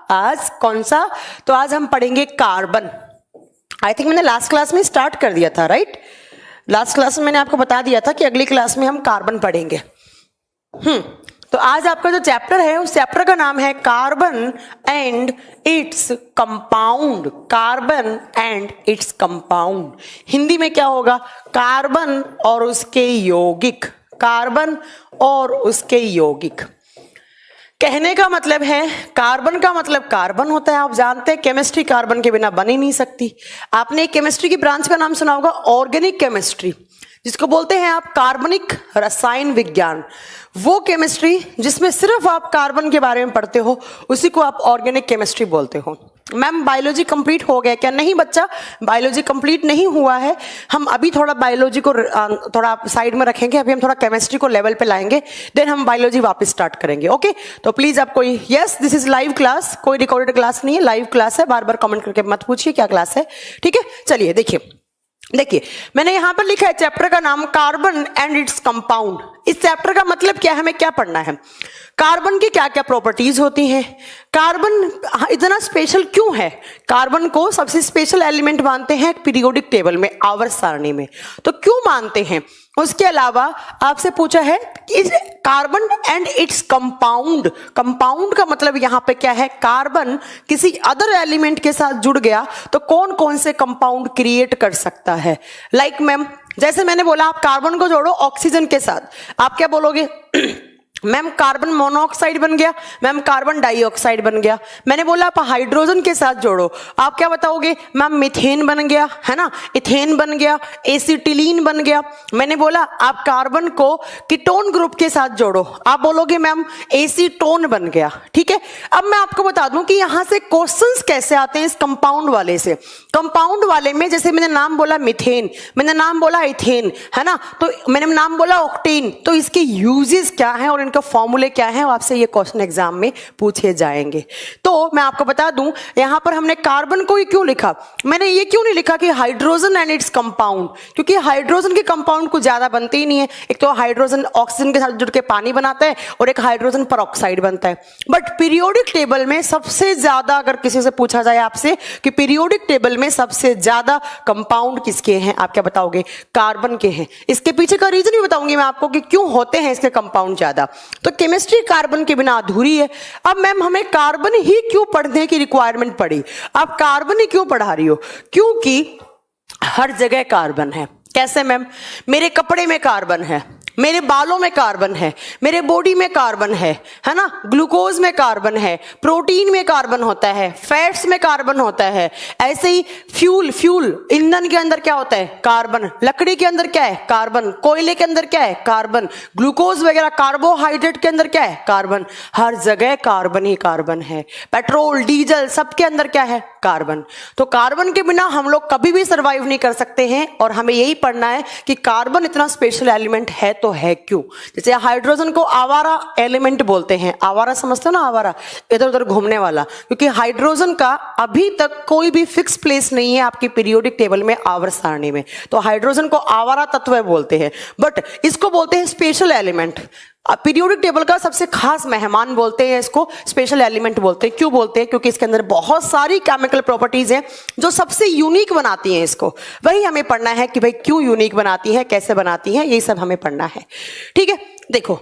आज कौन सा? तो आज हम पढ़ेंगे कार्बन। आई थिंक मैंने लास्ट क्लास में स्टार्ट कर दिया था, राइट? लास्ट क्लास में मैंने आपको बता दिया था कि अगली क्लास में हम कार्बन पढ़ेंगे। तो आज आपका जो चैप्टर है उस चैप्टर का नाम है carbon and its compound. Carbon and its compound Hindi में क्या होगा? कार्बन और उसके यौगिक। कार्बन और उसके यौगिक कहने का मतलब है, कार्बन का मतलब कार्बन होता है। आप जानते हैं केमिस्ट्री कार्बन के बिना बन ही नहीं सकती। आपने एक केमिस्ट्री की ब्रांच का नाम सुना होगा, ऑर्गेनिक केमिस्ट्री, जिसको बोलते हैं आप कार्बनिक रसायन विज्ञान। वो केमिस्ट्री जिसमें सिर्फ आप कार्बन के बारे में पढ़ते हो उसी को आप ऑर्गेनिक केमिस्ट्री बोलते हो। मैम बायोलॉजी कंप्लीट हो गया क्या? नहीं बच्चा, बायोलॉजी कंप्लीट नहीं हुआ है। हम अभी थोड़ा बायोलॉजी को थोड़ा साइड में रखेंगे, अभी हम थोड़ा केमिस्ट्री को लेवल पे लाएंगे, देन हम बायोलॉजी वापस स्टार्ट करेंगे। ओके, तो प्लीज आप कोई, yes this is live class, कोई रिकॉर्डेड क्लास नहीं है, लाइव क्लास है। बार बार कमेंट करके मत पूछिए क्या क्लास है, ठीक है? चलिए देखिए मैंने यहां पर लिखा है चैप्टर का नाम कार्बन एंड इट्स कंपाउंड। इस चैप्टर का मतलब क्या है, हमें क्या पढ़ना है? कार्बन की क्या क्या प्रॉपर्टीज होती हैं, कार्बन इतना स्पेशल क्यों है, कार्बन को सबसे स्पेशल एलिमेंट मानते हैं पीरियोडिक टेबल में, आवर्त सारणी में, तो क्यों मानते हैं? उसके अलावा आपसे पूछा है कि carbon and its compound. Compound का मतलब यहां पे क्या है? कार्बन किसी अदर एलिमेंट के साथ जुड़ गया तो कौन कौन से कंपाउंड क्रिएट कर सकता है। लाइक मैम, जैसे मैंने बोला आप कार्बन को जोड़ो ऑक्सीजन के साथ, आप क्या बोलोगे? मैम कार्बन मोनोऑक्साइड बन गया, मैम कार्बन डाइऑक्साइड बन गया। मैंने बोला आप हाइड्रोजन के साथ जोड़ो, आप क्या बताओगे? मैम मीथेन बन गया, है ना, इथेन बन गया, एसिटिलीन बन गया। मैंने बोला आप कार्बन को कीटोन ग्रुप के साथ जोड़ो, आप बोलोगे मैम एसीटोन बन गया, ठीक है? अब मैं आपको बता दूं कि यहां से क्वेश्चंस कैसे आते हैं इस कंपाउंड वाले से। कंपाउंड वाले में जैसे मैंने नाम बोला मीथेन, मैंने नाम बोला इथेन, है ना, तो मैंने नाम बोला ऑक्टेन, तो इसके यूजेस क्या है और इनका फॉर्मूले क्या है, आपसे ये क्वेश्चन एग्जाम में पूछे जाएंगे। तो मैं आपको बता दूं यहां पर हमने कार्बन को ही क्यों लिखा, मैंने ये क्यों नहीं लिखा कि हाइड्रोजन एंड इट्स कंपाउंड, क्योंकि हाइड्रोजन के कंपाउंड को ज्यादा बनते ही नहीं है। एक तो हाइड्रोजन ऑक्सीजन के साथ जुड़ के पानी बनाता है और एक हाइड्रोजन परऑक्साइड बनता है। बट पीरियोडिक टेबल में सबसे ज्यादा, अगर किसी से पूछा जाए आपसे कि पीरियोडिक टेबल में सबसे ज्यादा कंपाउंड किसके हैं, आप क्या बताओगे? कार्बन के हैं। इसके पीछे का रीजन भी बताऊंगी मैं आपको कि क्यों होते हैं इसके कंपाउंड ज्यादा। तो केमिस्ट्री कार्बन के बिना अधूरी है। अब मैम हमें कार्बन ही क्यों पढ़ने की रिक्वायरमेंट पड़ी? आप कार्बन ही क्यों पढ़ा रही हो? क्योंकि हर जगह कार्बन है। कैसे मैम? मेरे कपड़े में कार्बन है, मेरे बालों में कार्बन है, मेरे बॉडी में कार्बन है ना, ग्लूकोज में कार्बन है, प्रोटीन में कार्बन होता है, फैट्स में कार्बन होता है। ऐसे ही फ्यूल ईंधन के अंदर क्या होता है? कार्बन। लकड़ी के अंदर क्या है? कार्बन। कोयले के अंदर क्या है? कार्बन। ग्लूकोज वगैरह कार्बोहाइड्रेट के अंदर क्या है? कार्बन। हर जगह कार्बन ही कार्बन है। पेट्रोल, डीजल, सबके अंदर क्या है? कार्बन। तो कार्बन के बिना हम लोग कभी भी सर्वाइव नहीं कर सकते हैं और हमें यही पढ़ना है कि कार्बन इतना स्पेशल एलिमेंट है तो है क्यों। जैसे हाइड्रोजन को आवारा एलिमेंट बोलते हैं, आवारा समझते हो ना, आवारा इधर उधर घूमने वाला, क्योंकि हाइड्रोजन का अभी तक कोई भी फिक्स प्लेस नहीं है आपकी पीरियोडिक टेबल में, आवर्त सारणी में, तो हाइड्रोजन को आवारा तत्व बोलते हैं। बट इसको बोलते हैं स्पेशल एलिमेंट। पीरियोडिक टेबल का सबसे खास मेहमान बोलते हैं इसको, स्पेशल एलिमेंट बोलते हैं। क्यों बोलते हैं? क्योंकि इसके अंदर बहुत सारी केमिकल प्रॉपर्टीज हैं जो सबसे यूनिक बनाती हैं इसको। वही हमें पढ़ना है कि भाई क्यों यूनिक बनाती है, कैसे बनाती है, यही सब हमें पढ़ना है, ठीक है? देखो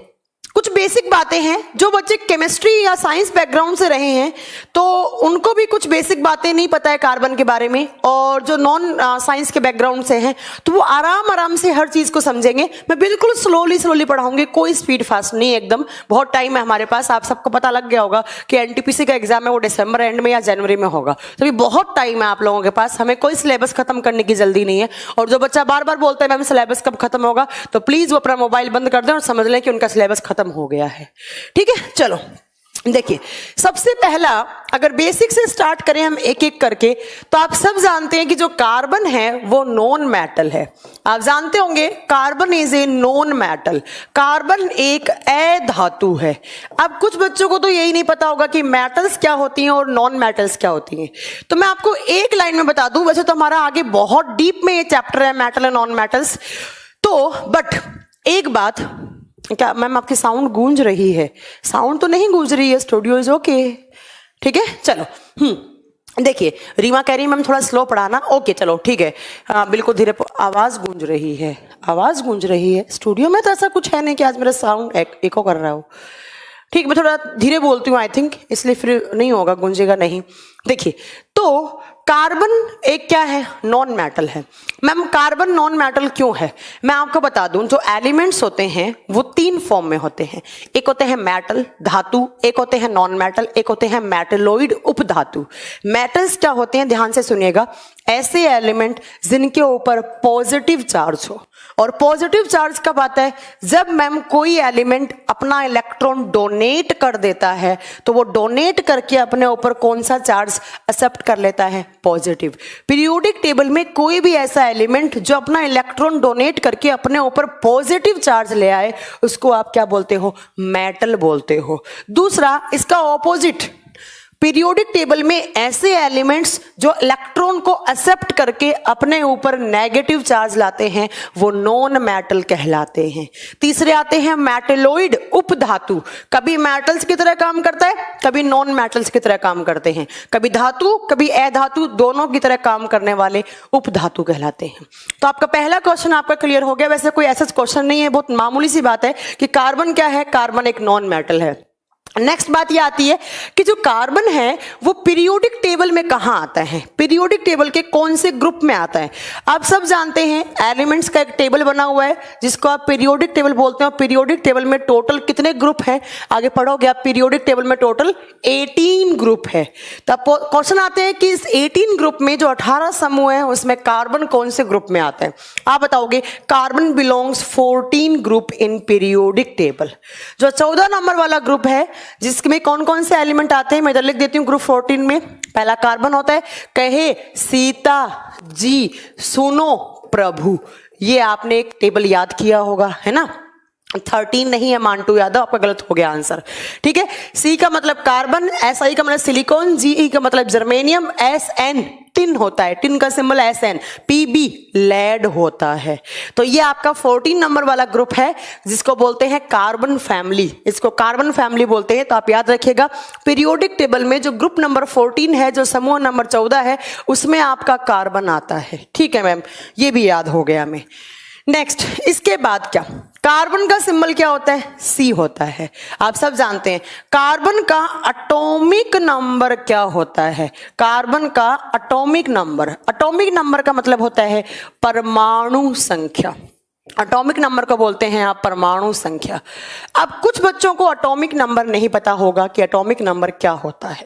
कुछ बेसिक बातें हैं, जो बच्चे केमिस्ट्री या साइंस बैकग्राउंड से रहे हैं तो उनको भी कुछ बेसिक बातें नहीं पता है कार्बन के बारे में, और जो नॉन साइंस के बैकग्राउंड से हैं तो वो आराम से हर चीज को समझेंगे। मैं बिल्कुल स्लोली पढ़ाऊंगी, कोई स्पीड फास्ट नहीं, एकदम बहुत टाइम है हमारे पास। आप सबको पता लग गया होगा कि एनटीपीसी का एग्जाम है वो दिसंबर एंड में या जनवरी में होगा, तो बहुत टाइम है आप लोगों के पास। हमें कोई सिलेबस खत्म करने की जल्दी नहीं है। और जो बच्चा बार बार बोलता है मैम सिलेबस कब खत्म होगा, तो प्लीज वो अपना मोबाइल बंद कर दें और समझ लें कि उनका सिलेबस खत्म हो गया है, ठीक है? चलो देखिए, सबसे पहला अगर बेसिक से स्टार्ट करें हम एक एक करके, तो आप सब जानते हैं कि जो कार्बन है वो नॉन मेटल है। आप जानते होंगे carbon is a non metal, carbon एक अधातु है। अब कुछ बच्चों को तो यही नहीं पता होगा कि मेटल्स क्या होती हैं और नॉन मेटल्स क्या होती हैं, तो मैं आपको एक लाइन में बता दूं। वैसे तो हमारा आगे बहुत डीप में ये चैप्टर है मेटल एंड नॉन मेटल्स, तो बट एक बात, क्या मैम आपकी साउंड गूंज रही है? साउंड तो नहीं गूंज रही है, स्टूडियो इज ओके, ठीक है, चलो देखिए रीमा कह रही है मैम थोड़ा स्लो पढ़ाना। ओके चलो ठीक है, बिल्कुल धीरे। आवाज गूंज रही है, आवाज गूंज रही है स्टूडियो में, तो ऐसा कुछ है नहीं कि आज मेरा साउंड इको कर रहा हो। ठीक, मैं थोड़ा धीरे बोलती हूँ आई थिंक, इसलिए फिर नहीं होगा, गूंजेगा नहीं। देखिए तो कार्बन एक क्या है, नॉन मेटल है। मैम कार्बन नॉन मेटल क्यों है, मैं आपको बता दूं, जो एलिमेंट्स होते हैं वो 3 फॉर्म में होते हैं। एक होते हैं मेटल धातु, एक होते हैं नॉन मेटल, एक होते हैं मेटलोइड उपधातु। मेटल्स क्या होते हैं, ध्यान से सुनिएगा, ऐसे एलिमेंट जिनके ऊपर पॉजिटिव चार्ज हो। और पॉजिटिव चार्ज कब आता है, जब मैम कोई एलिमेंट अपना इलेक्ट्रॉन डोनेट कर देता है, तो वो डोनेट करके अपने ऊपर कौन सा चार्ज एक्सेप्ट कर लेता है, पॉजिटिव। पीरियोडिक टेबल में कोई भी ऐसा एलिमेंट जो अपना इलेक्ट्रॉन डोनेट करके अपने ऊपर पॉजिटिव चार्ज ले आए, उसको आप क्या बोलते हो, मेटल बोलते हो। दूसरा इसका ऑपोजिट, पीरियोडिक टेबल में ऐसे एलिमेंट्स जो इलेक्ट्रॉन को एक्सेप्ट करके अपने ऊपर नेगेटिव चार्ज लाते हैं, वो नॉन मेटल कहलाते हैं। तीसरे आते हैं मेटलोइड उपधातु, कभी मेटल्स की तरह काम करता है, कभी नॉन मेटल्स की तरह काम करते हैं, कभी धातु कभी अधातु, दोनों की तरह काम करने वाले उपधातु कहलाते हैं। तो आपका पहला क्वेश्चन आपका क्लियर हो गया। वैसे कोई ऐसा क्वेश्चन नहीं है, बहुत मामूली सी बात है कि कार्बन क्या है, कार्बन एक नॉन मेटल है। नेक्स्ट बात ये आती है कि जो कार्बन है वो पीरियोडिक टेबल में कहां आता है, पीरियोडिक टेबल के कौन से ग्रुप में आता है। आप सब जानते हैं एलिमेंट्स का एक टेबल बना हुआ है जिसको आप पीरियोडिक टेबल बोलते हैं। पीरियोडिक टेबल में टोटल कितने ग्रुप हैं, आगे पढ़ोगे आप, पीरियोडिक टेबल में टोटल 18 ग्रुप है। तो क्वेश्चन आते हैं कि इस 18 ग्रुप में जो 18 समूह है उसमें कार्बन कौन से ग्रुप में आता है। आप बताओगे carbon belongs 14 group in periodic table. जो 14 नंबर वाला ग्रुप है जिसमें कौन कौन से एलिमेंट आते हैं, मैं इधर लिख देती हूं। ग्रुप 14 में पहला कार्बन होता है, कहे सीता जी सुनो प्रभु। ये आपने एक टेबल याद किया होगा, है ना। 13 नहीं है मांटू यादव, आपका गलत हो गया आंसर। ठीक है, सी का मतलब कार्बन, एस आई का मतलब सिलिकॉन, जी ई का मतलब जर्मेनियम, एस एन टिन होता है, टिन का symbol S N, P B lead होता है। तो ये आपका 14 नंबर वाला ग्रुप है जिसको बोलते हैं कार्बन फैमिली, इसको कार्बन फैमिली बोलते हैं। तो आप याद रखिएगा पीरियोडिक टेबल में जो ग्रुप नंबर 14 है, जो समूह नंबर 14 है, उसमें आपका कार्बन आता है। ठीक है मैम, ये भी याद हो गया हमें। नेक्स्ट, इसके बाद क्या, कार्बन का सिंबल क्या होता है, सी होता है। आप सब जानते हैं कार्बन का एटॉमिक नंबर क्या होता है, कार्बन का एटॉमिक नंबर का मतलब होता है परमाणु संख्या। एटॉमिक नंबर को बोलते हैं आप परमाणु संख्या। अब कुछ बच्चों को एटॉमिक नंबर नहीं पता होगा कि एटॉमिक नंबर क्या होता है।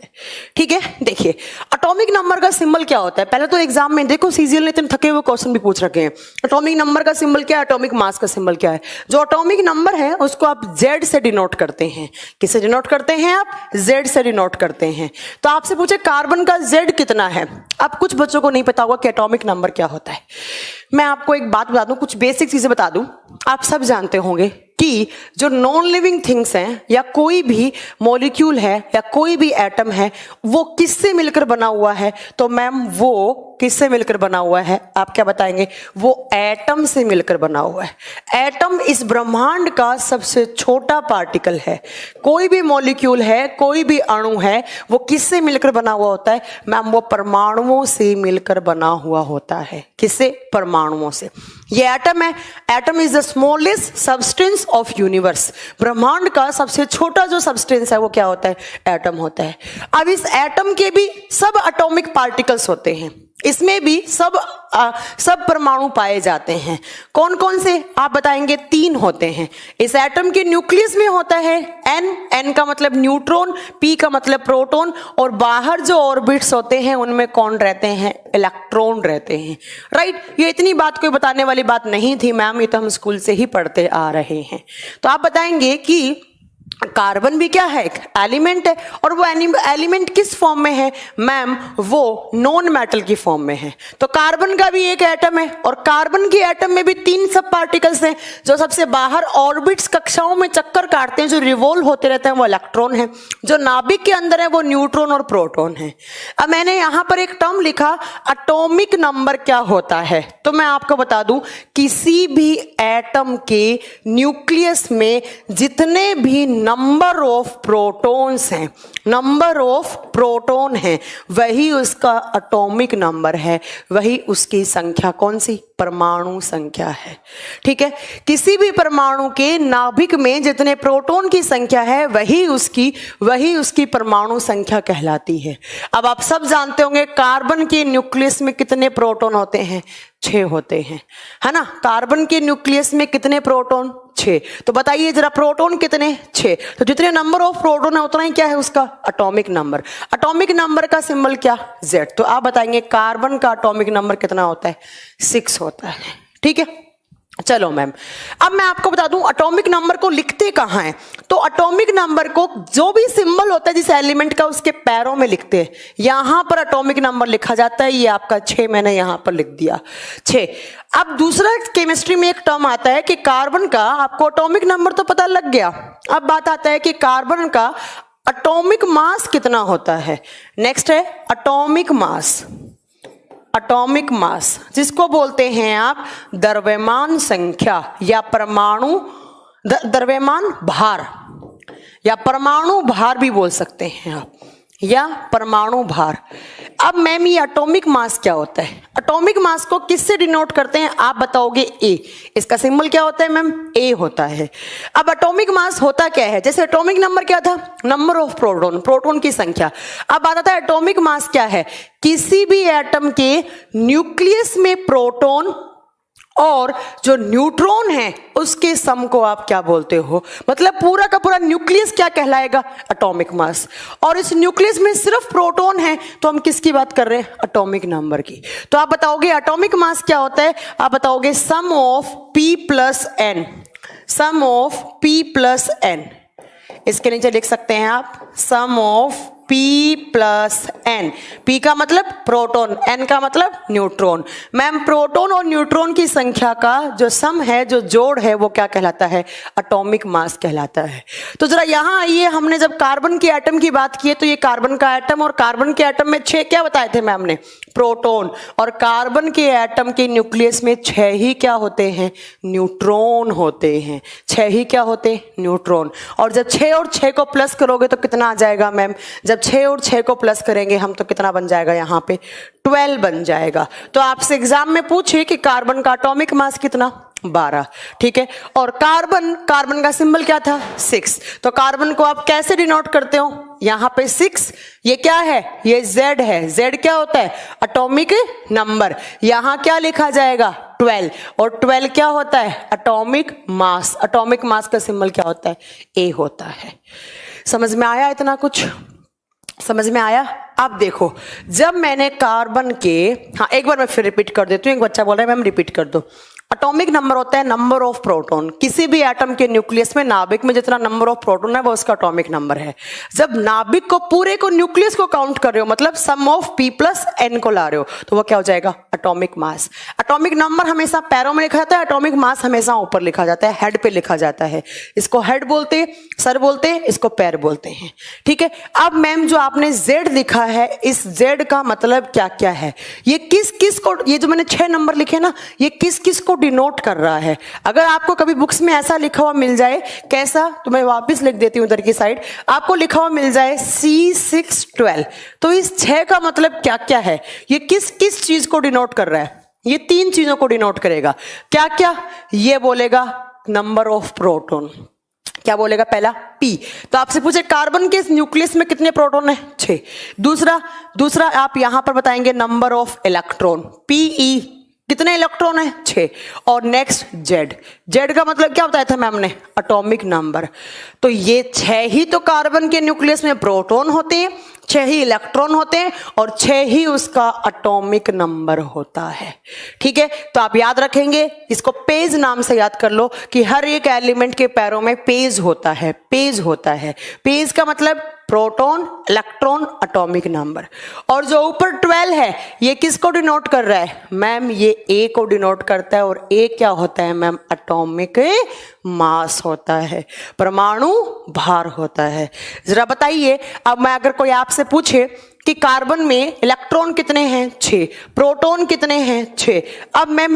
ठीक है, देखिए एटॉमिक नंबर का सिंबल क्या होता है। पहले तो एग्जाम में देखो सीजीएल ने इतने थके हुए क्वेश्चन भी पूछ रखे हैं। एटॉमिक नंबर का सिंबल क्या है, एटॉमिक मास का सिंबल क्या है। जो एटॉमिक नंबर है उसको आप जेड से डिनोट करते हैं। किससे डिनोट करते हैं आप, जेड से डिनोट करते हैं। तो आपसे पूछे कार्बन का जेड कितना है, अब कुछ बच्चों को नहीं पता होगा कि एटॉमिक नंबर क्या होता है। मैं आपको एक बात बता दूं, कुछ बेसिक चीजें बता दूं। आप सब जानते होंगे कि जो नॉन लिविंग थिंग्स हैं या कोई भी मॉलिक्यूल है या कोई भी एटम है, वो किससे मिलकर बना हुआ है। तो मैम वो किससे मिलकर बना हुआ है, आप क्या बताएंगे, वो एटम से मिलकर बना हुआ है। एटम इस ब्रह्मांड का सबसे छोटा पार्टिकल है। कोई भी मॉलिक्यूल है, कोई भी अणु है, वो किससे मिलकर बना हुआ होता है मैम, वो परमाणुओं से मिलकर बना हुआ होता है। किससे, परमाणुओं से। ये एटम है, atom is the smallest substance of universe. ब्रह्मांड का सबसे छोटा जो सब्सटेंस है वो क्या होता है, एटम होता है। अब इस एटम के भी सब एटॉमिक पार्टिकल्स होते हैं, इसमें भी सब परमाणु पाए जाते हैं। कौन कौन से आप बताएंगे, 3 होते हैं। इस एटम के न्यूक्लियस में होता है एन का मतलब न्यूट्रॉन, पी का मतलब प्रोटॉन, और बाहर जो ऑर्बिट्स होते हैं उनमें कौन रहते हैं, इलेक्ट्रॉन रहते हैं। राइट, ये इतनी बात कोई बताने वाली बात नहीं थी मैम, ये तो हम स्कूल से ही पढ़ते आ रहे हैं। तो आप बताएंगे कि कार्बन भी क्या है, एक एलिमेंट है, और वो एलिमेंट किस फॉर्म में है मैम, वो नॉन मेटल की फॉर्म में है। तो कार्बन का भी एक एटम है, और कार्बन की एटम में भी 3 सब पार्टिकल्स हैं। जो सबसे बाहर ऑर्बिट्स कक्षाओं में चक्कर काटते हैं, जो रिवॉल्व होते रहते हैं, वो इलेक्ट्रॉन है। जो नाभिक के अंदर है वो न्यूट्रॉन और प्रोटॉन है। अब मैंने यहां पर एक टर्म लिखा एटॉमिक नंबर क्या होता है, तो मैं आपको बता दूं किसी भी एटम के न्यूक्लियस में जितने भी नंबर ऑफ प्रोटॉन्स हैं, नंबर ऑफ प्रोटॉन है, वही उसका एटॉमिक नंबर है, वही उसकी संख्या कौन सी, परमाणु संख्या है। ठीक है, किसी भी परमाणु के नाभिक में जितने प्रोटॉन की संख्या है वही उसकी परमाणु संख्या कहलाती है। अब आप सब जानते होंगे कार्बन के न्यूक्लियस में कितने प्रोटॉन होते हैं, 6 होते हैं, है ना। कार्बन के न्यूक्लियस में कितने प्रोटॉन, 6। तो बताइए जरा प्रोटॉन कितने, 6। तो जितने नंबर ऑफ प्रोटॉन है उतना ही क्या है उसका एटॉमिक नंबर। एटॉमिक नंबर का सिंबल क्या, Z। तो आप बताएंगे कार्बन का एटॉमिक नंबर कितना होता है, 6 होता है। ठीक है, चलो मैम, अब मैं आपको बता दूं एटॉमिक नंबर को लिखते कहाँ हैं। तो एटॉमिक नंबर को जो भी सिंबल होता है जिस एलिमेंट का उसके पैरों में लिखते हैं, यहां पर एटॉमिक नंबर लिखा जाता है। ये आपका 6 मैंने यहां पर लिख दिया, 6। अब दूसरा केमिस्ट्री में एक टर्म आता है कि कार्बन का, आपको एटॉमिक नंबर तो पता लग गया, अब बात आता है कि कार्बन का एटॉमिक मास कितना होता है। नेक्स्ट है एटॉमिक मास। एटॉमिक मास जिसको बोलते हैं आप द्रव्यमान संख्या या परमाणु द्रव्यमान भार, या परमाणु भार भी बोल सकते हैं आप, या परमाणु भार। अब मैम ये एटॉमिक मास क्या होता है, एटॉमिक मास को किससे डिनोट करते हैं, आप बताओगे ए। इसका सिंबल क्या होता है मैम, ए होता है। अब एटॉमिक मास होता क्या है, जैसे एटॉमिक नंबर क्या था, नंबर ऑफ प्रोटॉन, प्रोटॉन की संख्या। अब बात आता है एटॉमिक मास क्या है, किसी भी एटम के न्यूक्लियस में प्रोटॉन और जो न्यूट्रॉन है उसके सम को आप क्या बोलते हो, मतलब पूरा का पूरा न्यूक्लियस क्या कहलाएगा, एटॉमिक मास। और इस न्यूक्लियस में सिर्फ प्रोटॉन है तो हम किसकी बात कर रहे हैं, एटॉमिक नंबर की। तो आप बताओगे एटॉमिक मास क्या होता है, आप बताओगे sum of P plus N, sum of P plus N। इसके नीचे लिख सकते हैं आप sum of P plus N। P का मतलब प्रोटॉन, N का मतलब न्यूट्रॉन। मैम प्रोटॉन और न्यूट्रॉन की संख्या का जो सम है, जो जोड़ है, वो क्या कहलाता है, एटॉमिक मास कहलाता है। तो जरा यहाँ आइए, हमने जब कार्बन के एटम की बात की है तो ये कार्बन का एटम, और कार्बन के एटम में 6 क्या बताए थे मैम ने, प्रोटॉन। और कार्बन के एटम के न्यूक्लियस में 6 ही क्या होते हैं, न्यूट्रॉन होते हैं, 6 ही क्या होते हैं, न्यूट्रॉन। और जब 6 और 6 को प्लस करोगे तो कितना आ जाएगा मैम, जब 6 और 6 को प्लस करेंगे हम तो कितना बन जाएगा, यहाँ पे 12 बन जाएगा। तो आपसे एग्जाम में पूछे कि कार्बन का एटॉमिक मास कितना, 12। ठीक है, और कार्बन का सिंबल क्या था, 6। तो कार्बन को आप कैसे डिनोट करते हो, यहाँ पे 6, ये क्या है, ये Z है। Z क्या होता है, एटॉमिक नंबर। यहाँ क्या लिखा जाएगा, 12, और 12 क्या होता है, एटॉमिक मास। एटॉमिक मास का सिंबल क्या होता है, A होता है। समझ में आया, इतना कुछ समझ में आया। अब देखो, जब मैंने कार्बन के, हाँ एक बार मैं फिर रिपीट कर देती हूँ, एक बच्चा बोल रहा है मैम रिपीट कर दो। एटॉमिक नंबर होता है नंबर ऑफ प्रोटॉन, किसी भी एटम के न्यूक्लियस में, नाभिक में जितना नंबर ऑफ प्रोटॉन है वो उसका एटॉमिक नंबर है। जब नाभिक को पूरे को, न्यूक्लियस को काउंट कर रहे हो, मतलब सम ऑफ P प्लस N को ला रहे हो, तो वो क्या हो जाएगा, एटॉमिक मास। एटॉमिक नंबर हमेशा पैरों में लिखा जाता है, एटॉमिक मास हमेशा ऊपर लिखा जाता है, हेड पे लिखा जाता है। इसको हेड बोलते हैं, सर बोलते हैं, इसको पैर बोलते हैं। ठीक है, अब मैम जो आपने Z लिखा है, इस Z का मतलब क्या क्या है, ये किस किस को, ये जो मैंने 6 नंबर लिखे ना, ये किस किस को डिनोट कर रहा है। अगर आपको कभी बुक्स में ऐसा लिखा हुआ मिल जाए, कैसा, तो मैं वापस लिख देती हूं उधर की साइड, आपको लिखा हुआ मिल जाए C612, तो इस 6 का मतलब क्या क्या है, ये किस किस चीज को डिनोट कर रहा है, ये 3 चीजों को डिनोट करेगा। क्या क्या, ये बोलेगा नंबर ऑफ प्रोटॉन, क्या बोलेगा, पहला P। तो आपसे पूछे कार्बन के न्यूक्लियस में कितने प्रोटॉन है, 6। दूसरा आप यहां पर बताएंगे नंबर ऑफ इलेक्ट्रॉन, Pe, कितने इलेक्ट्रॉन है, 6। और नेक्स्ट Z का मतलब क्या बताया था मैम ने, एटॉमिक नंबर। तो ये 6 ही तो कार्बन के न्यूक्लियस में प्रोटॉन होते हैं, 6 ही इलेक्ट्रॉन होते हैं, और 6 ही उसका एटॉमिक नंबर होता है। ठीक है, तो आप याद रखेंगे, इसको पेज नाम से याद कर लो कि हर एक एलिमेंट के पैरों में पेज होता है, पेज होता है। पेज का मतलब प्रोटॉन, इलेक्ट्रॉन, एटॉमिक नंबर। और जो ऊपर 12 है, ये किसको डिनोट कर रहा है मैम, ये A को डिनोट करता है, और A क्या होता है मैम, एटॉमिक मास होता है, परमाणु भार होता है। जरा बताइए, अब मैं अगर कोई आपसे पूछे कि कार्बन में इलेक्ट्रॉन कितने हैं, 6, प्रोटॉन कितने हैं, 6। अब मैम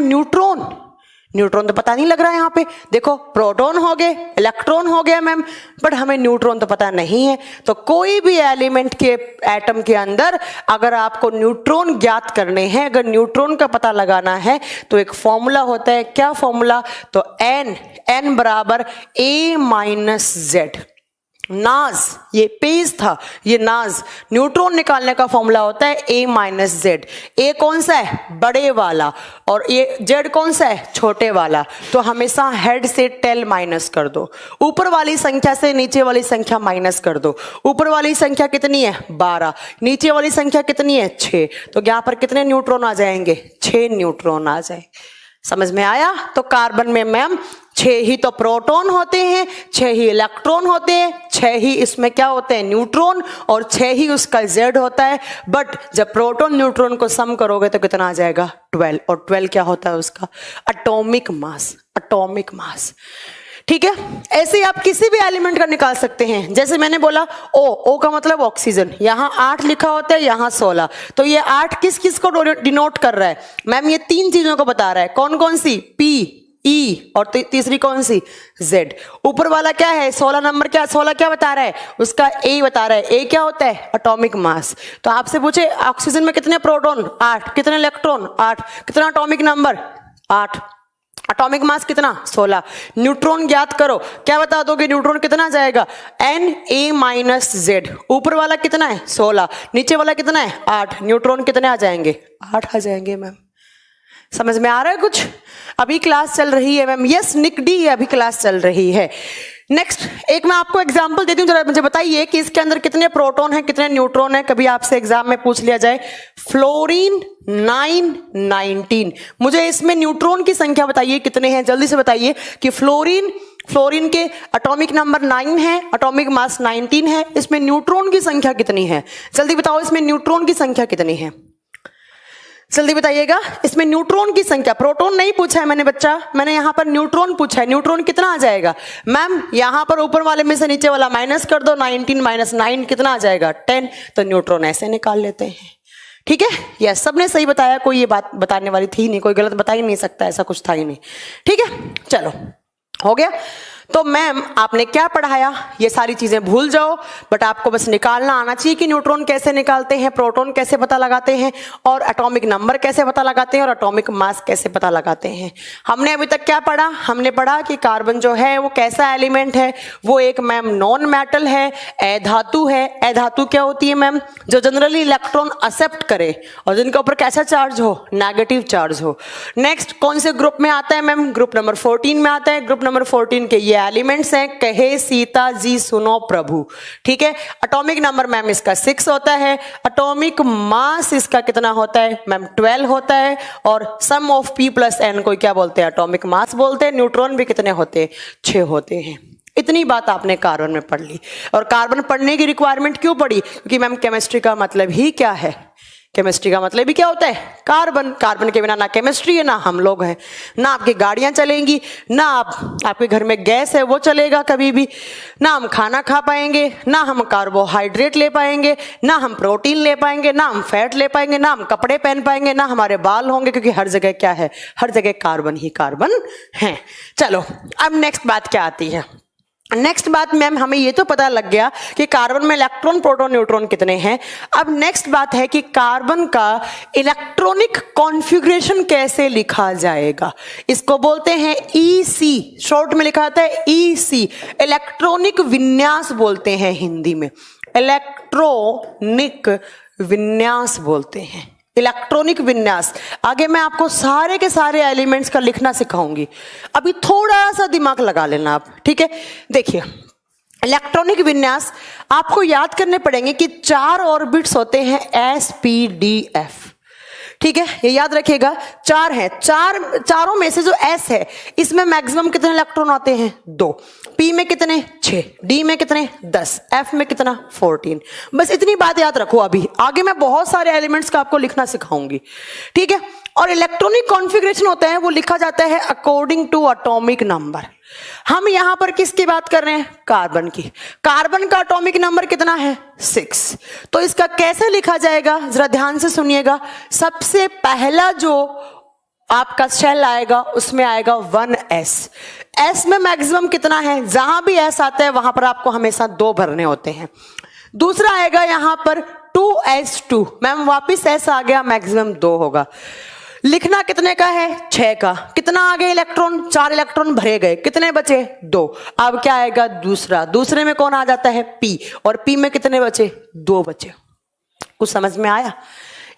न्यूट्रॉन तो पता नहीं लग रहा है यहाँ पे, देखो प्रोटॉन हो गए, इलेक्ट्रॉन हो गया मैम, बट हमें न्यूट्रॉन तो पता नहीं है। तो कोई भी एलिमेंट के एटम के अंदर अगर आपको न्यूट्रॉन ज्ञात करने हैं, अगर न्यूट्रॉन का पता लगाना है तो एक फॉर्मूला होता है, क्या फॉर्मूला, तो n बराबर a माइनस जेड। नाज, ये पेज था, ये नाज, न्यूट्रॉन निकालने का फॉर्मूला होता है a माइनस जेड। ए कौन सा है, बड़े वाला, और ये जेड कौन सा है, छोटे वाला। तो हमेशा हेड से टेल माइनस कर दो, ऊपर वाली संख्या से नीचे वाली संख्या माइनस कर दो। ऊपर वाली संख्या कितनी है, 12, नीचे वाली संख्या कितनी है, 6। तो यहाँ पर कितने न्यूट्रॉन आ जाएंगे, 6 न्यूट्रॉन आ जाए। समझ में आया। तो कार्बन में मैम 6 ही तो प्रोटॉन होते हैं, 6 ही इलेक्ट्रॉन होते हैं, 6 ही इसमें क्या होते हैं, न्यूट्रॉन, और 6 ही उसका जेड होता है। बट जब प्रोटॉन न्यूट्रॉन को सम करोगे तो कितना आ जाएगा, 12। और 12 क्या होता है उसका, एटॉमिक मास, एटॉमिक मास। ठीक है, ऐसे ही आप किसी भी एलिमेंट का निकाल सकते हैं। जैसे मैंने बोला ओ का मतलब ऑक्सीजन, यहाँ 8 लिखा होता है, यहाँ 16। तो ये 8 किस किस को डिनोट कर रहा है मैम, ये 3 चीजों को बता रहा है। कौन कौन सी, पी, ई, और तीसरी कौन सी, जेड। ऊपर वाला क्या है, 16 नंबर, क्या 16 क्या बता रहा है, उसका ए बता रहा है। ए क्या होता है, एटॉमिक मास। तो आपसे पूछे ऑक्सीजन में कितने प्रोटॉन, 8, कितने इलेक्ट्रॉन, 8, कितना एटॉमिक नंबर, 8, एटॉमिक मास कितना, 16। न्यूट्रॉन ज्ञात करो, क्या बता दोगे, न्यूट्रॉन कितना जाएगा, n a माइनस जेड। ऊपर वाला कितना है, 16, नीचे वाला कितना है, 8। न्यूट्रॉन कितने आ जाएंगे, 8 आ जाएंगे मैम। समझ में आ रहा है कुछ। अभी क्लास चल रही है मैम, यस निक डी, अभी क्लास चल रही है। नेक्स्ट एक मैं आपको एग्जांपल देती हूँ, जरा मुझे बताइए कि इसके अंदर कितने प्रोटॉन है, कितने न्यूट्रॉन है। कभी आपसे एग्जाम में पूछ लिया जाए फ्लोरीन 9, 19, मुझे इसमें न्यूट्रॉन की संख्या बताइए कितने हैं, जल्दी से बताइए कि फ्लोरीन के एटॉमिक नंबर 9 है, एटॉमिक मास 19 है, इसमें न्यूट्रॉन की संख्या कितनी है, जल्दी बताओ इसमें न्यूट्रॉन की संख्या कितनी है, जल्दी बताइएगा। इसमें न्यूट्रॉन की संख्या, प्रोटॉन नहीं पूछा है मैंने बच्चा, मैंने यहां पर न्यूट्रॉन पूछा है। न्यूट्रॉन कितना आ जाएगा मैम, यहां पर ऊपर वाले में से नीचे वाला माइनस कर दो, 19 माइनस 9 कितना आ जाएगा, 10। तो न्यूट्रॉन ऐसे निकाल लेते हैं। ठीक है, यस सबने सही बताया, कोई ये बात बताने वाली थी नहीं, कोई गलत बता ही नहीं सकता, ऐसा कुछ था ही नहीं। ठीक है, चलो हो गया। तो मैम आपने क्या पढ़ाया, ये सारी चीजें भूल जाओ, बट आपको बस निकालना आना चाहिए कि न्यूट्रॉन कैसे निकालते हैं, प्रोटॉन कैसे पता लगाते हैं, और एटॉमिक नंबर कैसे पता लगाते हैं, और एटॉमिक मास कैसे पता लगाते हैं। हमने अभी तक क्या पढ़ा, हमने पढ़ा कि कार्बन जो है वो कैसा एलिमेंट है, वो एक मैम नॉन मेटल है, अधातु है। अधातु क्या होती है मैम, जो जनरली इलेक्ट्रॉन एक्सेप्ट करे और जिनके ऊपर कैसा चार्ज हो, नेगेटिव चार्ज हो। नेक्स्ट कौन से ग्रुप में आता है मैम, ग्रुप नंबर 14 में आता है। ग्रुप नंबर 14 के ये एलिमेंट्स हैं, कहे सीता जी सुनो प्रभु। ठीक है, एटॉमिक नंबर मैम इसका 6 होता है, एटॉमिक मास इसका कितना होता है मैम, 12 होता है, और सम ऑफ p प्लस n को क्या बोलते हैं, एटॉमिक मास बोलते हैं। न्यूट्रॉन भी कितने होते हैं, 6 होते हैं। इतनी बात आपने कार्बन में पढ़ ली। और कार्बन पढ़ने की रिक्वायरमेंट क्यों पड़ी, क्योंकि मैम केमिस्ट्री का मतलब ही क्या है, केमिस्ट्री का मतलब भी क्या होता है, कार्बन। कार्बन के बिना ना केमिस्ट्री है, ना हम लोग हैं, ना आपकी गाड़ियां चलेंगी, ना आपके घर में गैस है वो चलेगा कभी भी, ना हम खाना खा पाएंगे, ना हम कार्बोहाइड्रेट ले पाएंगे, ना हम प्रोटीन ले पाएंगे, ना हम फैट ले पाएंगे, ना हम कपड़े पहन पाएंगे, ना हमारे बाल होंगे, क्योंकि हर जगह क्या है, हर जगह कार्बन ही कार्बन है। चलो अब नेक्स्ट बात क्या आती है, नेक्स्ट बात मैम हमें ये तो पता लग गया कि कार्बन में इलेक्ट्रॉन प्रोटॉन न्यूट्रॉन कितने हैं। अब नेक्स्ट बात है कि कार्बन का इलेक्ट्रॉनिक कॉन्फ़िगरेशन कैसे लिखा जाएगा। इसको बोलते हैं EC, शॉर्ट में लिखा होता है EC, इलेक्ट्रॉनिक विन्यास बोलते हैं हिंदी में, इलेक्ट्रॉनिक विन्यास बोलते हैं, इलेक्ट्रॉनिक विन्यास। आगे मैं आपको सारे के सारे एलिमेंट्स का लिखना सिखाऊंगी, अभी थोड़ा सा दिमाग लगा लेना आप। ठीक है, देखिए इलेक्ट्रॉनिक विन्यास आपको याद करने पड़ेंगे कि 4 ऑर्बिट्स होते हैं SPDF। ठीक है, ये याद रखिएगा, 4 है, चारों में से जो S है इसमें मैक्सिमम कितने इलेक्ट्रॉन आते हैं, 2। P में कितने, 6, D में कितने, 10, F में कितना, 14। बस इतनी बात याद रखो, अभी आगे मैं बहुत सारे एलिमेंट्स का आपको लिखना सिखाऊंगी। ठीक है, और इलेक्ट्रॉनिक कॉन्फ़िगरेशन होता है वो लिखा जाता है अकॉर्डिंग टू एटॉमिक नंबर। हम यहां पर किसकी बात कर रहे हैं, कार्बन की। कार्बन का एटॉमिक नंबर कितना है, 6। तो इसका कैसे लिखा जाएगा, जरा ध्यान से सुनिएगा। सबसे पहला जो आपका शेल आएगा, उसमें आएगा 1s। s में मैक्सिमम कितना है, जहां भी s आता है वहां पर आपको हमेशा 2 भरने होते हैं। दूसरा आएगा यहां पर 2s2, मैम वापिस s आ गया, मैक्सिमम 2 होगा। लिखना कितने का है, 6 का। कितना आ गए इलेक्ट्रॉन, 4 इलेक्ट्रॉन भरे गए, कितने बचे, 2। अब क्या आएगा दूसरा, दूसरे में कौन आ जाता है, p, और p में कितने बचे, 2 बचे। कुछ समझ में आया।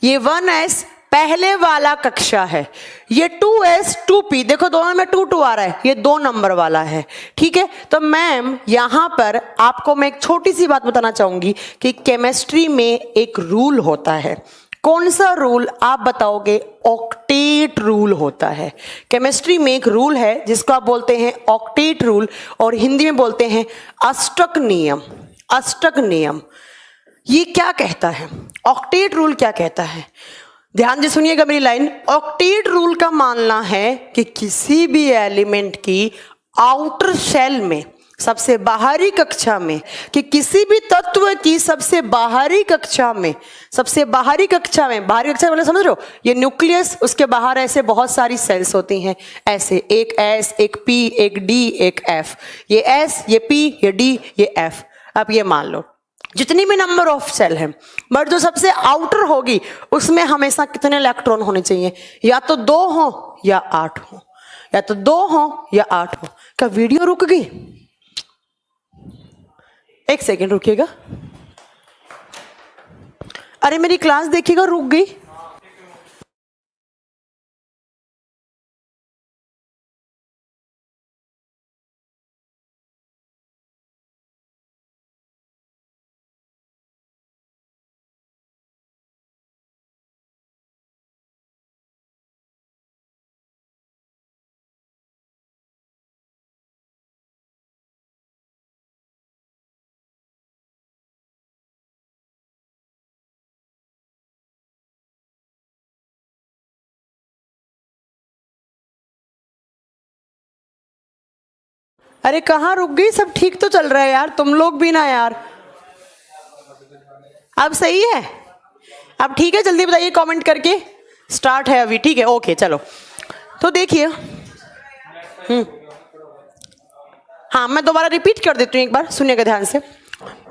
ये 1s पहले वाला कक्षा है, ये 2s 2p, देखो दोनों में 2 2 आ रहा है, ये 2 नंबर वाला है, ठीक है। तो मैम यहां पर आपको मैं एक छोटी सी बात बताना चाहूंगी कि केमिस्ट्री में एक रूल होता है। कौन सा रूल आप बताओगे, ऑक्टेट रूल होता है। केमिस्ट्री में एक रूल है जिसको आप बोलते हैं ऑक्टेट रूल, और हिंदी में बोलते हैं अष्टक नियम। अष्टक नियम ये क्या कहता है, ऑक्टेट रूल क्या कहता है, ध्यान से सुनिएगा मेरी लाइन। ऑक्टेट रूल का मानना है कि किसी भी एलिमेंट की आउटर शेल में, सबसे बाहरी कक्षा में, कि किसी भी तत्व की सबसे बाहरी कक्षा में, सबसे बाहरी कक्षा में, बाहरी कक्षा मतलब समझ रहे हो, ये न्यूक्लियस, उसके बाहर ऐसे बहुत सारी सेल्स होती हैं, ऐसे एक S, एक P, एक D, एक F, ये S, ये P, ये D, ये F। अब ये मान लो जितनी भी नंबर ऑफ सेल है, बट जो सबसे आउटर होगी उसमें हमेशा कितने इलेक्ट्रॉन होने चाहिए, या तो 2 हो या 8 हो, या तो 2 हो या 8 हो। क्या वीडियो रुक गई, एक सेकेंड रुकिएगा, अरे मेरी क्लास देखिएगा, रुक गई। अरे कहाँ रुक गई, सब ठीक तो चल रहा है यार, तुम लोग भी ना यार। अब सही है, अब ठीक है, जल्दी बताइए कमेंट करके। स्टार्ट है अभी, ठीक है, ओके चलो। तो देखिए, हाँ मैं दोबारा रिपीट कर देती हूँ, एक बार सुनिएगा ध्यान से।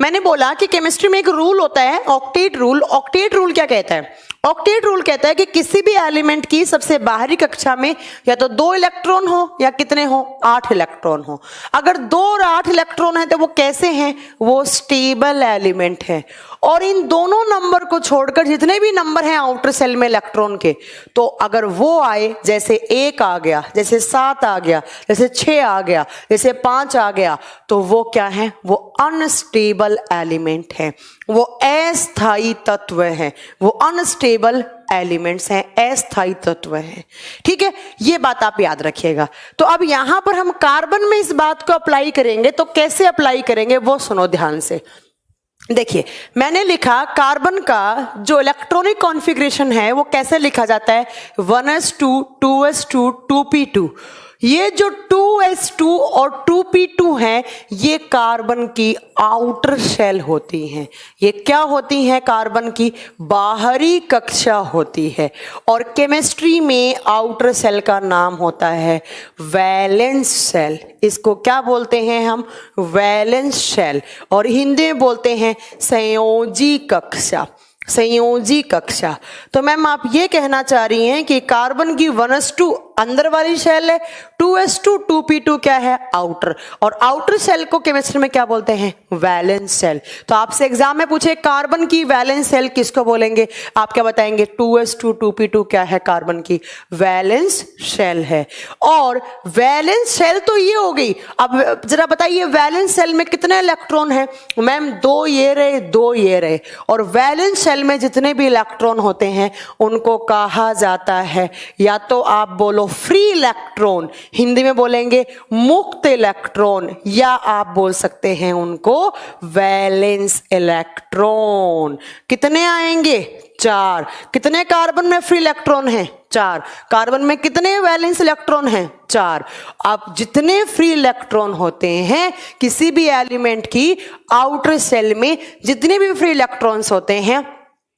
मैंने बोला कि केमिस्ट्री में एक रूल होता है ऑक्टेट रूल। ऑक्टेट रूल क्या कहता है, ऑक्टेट रूल कहता है कि किसी भी एलिमेंट की सबसे बाहरी कक्षा में या तो 2 इलेक्ट्रॉन हो या कितने हो, 8 इलेक्ट्रॉन हो। अगर 2 और 8 इलेक्ट्रॉन है तो वो कैसे हैं, वो स्टेबल एलिमेंट है। और इन दोनों नंबर को छोड़कर जितने भी नंबर हैं आउटर सेल में इलेक्ट्रॉन के, तो अगर वो आए, जैसे 1 आ गया, जैसे 7 आ गया, जैसे 6 आ गया, जैसे 5 आ गया, तो वो क्या है, वो अनस्टेबल एलिमेंट है, वो अस्थायी तत्व है, वो अनस्टेबल एलिमेंट्स हैं, अस्थायी तत्व हैं, ठीक है। ये बात आप याद रखिएगा। तो अब यहां पर हम कार्बन में इस बात को अप्लाई करेंगे, तो कैसे अप्लाई करेंगे वो सुनो ध्यान से। देखिए मैंने लिखा कार्बन का जो इलेक्ट्रॉनिक कॉन्फ़िगरेशन है वो कैसे लिखा जाता है, 1s2 2s2 2p2। ये जो 2s2 और 2p2 हैं ये कार्बन की आउटर शेल होती हैं। ये क्या होती हैं, कार्बन की बाहरी कक्षा होती है। और केमिस्ट्री में आउटर सेल का नाम होता है वैलेंस सेल। इसको क्या बोलते हैं हम, वैलेंस शेल, और हिंदी में बोलते हैं संयोजी कक्षा। संयोजी कक्षा। तो मैम आप ये कहना चाह रही हैं कि कार्बन की 1s2 अंदर वाली शेल है, 2s2 2p2 क्या है, आउटर, और आउटर सेल को केमिस्ट्री में क्या बोलते हैं, वैलेंस सेल। तो आपसे एग्जाम में पूछे कार्बन की वैलेंस सेल किसको बोलेंगे, आप क्या बताएंगे, 2s2 2p2 क्या है, कार्बन की वैलेंस शेल है। और वैलेंस शेल तो ये हो गई। अब जरा बताइए वैलेंस सेल में कितने इलेक्ट्रॉन है, मैम 2 ये रहे 2 ये रहे, और वैलेंस सेल में जितने भी इलेक्ट्रॉन होते हैं उनको कहा जाता है, या तो आप बोलो फ्री इलेक्ट्रॉन, हिंदी में बोलेंगे मुक्त इलेक्ट्रॉन, या आप बोल सकते हैं उनको वैलेंस इलेक्ट्रॉन। कितने आएंगे, 4। कितने कार्बन में फ्री इलेक्ट्रॉन हैं, 4। कार्बन में कितने वैलेंस इलेक्ट्रॉन हैं, 4। अब जितने फ्री इलेक्ट्रॉन होते हैं किसी भी एलिमेंट की आउटर सेल में, जितने भी फ्री इलेक्ट्रॉन्स होते हैं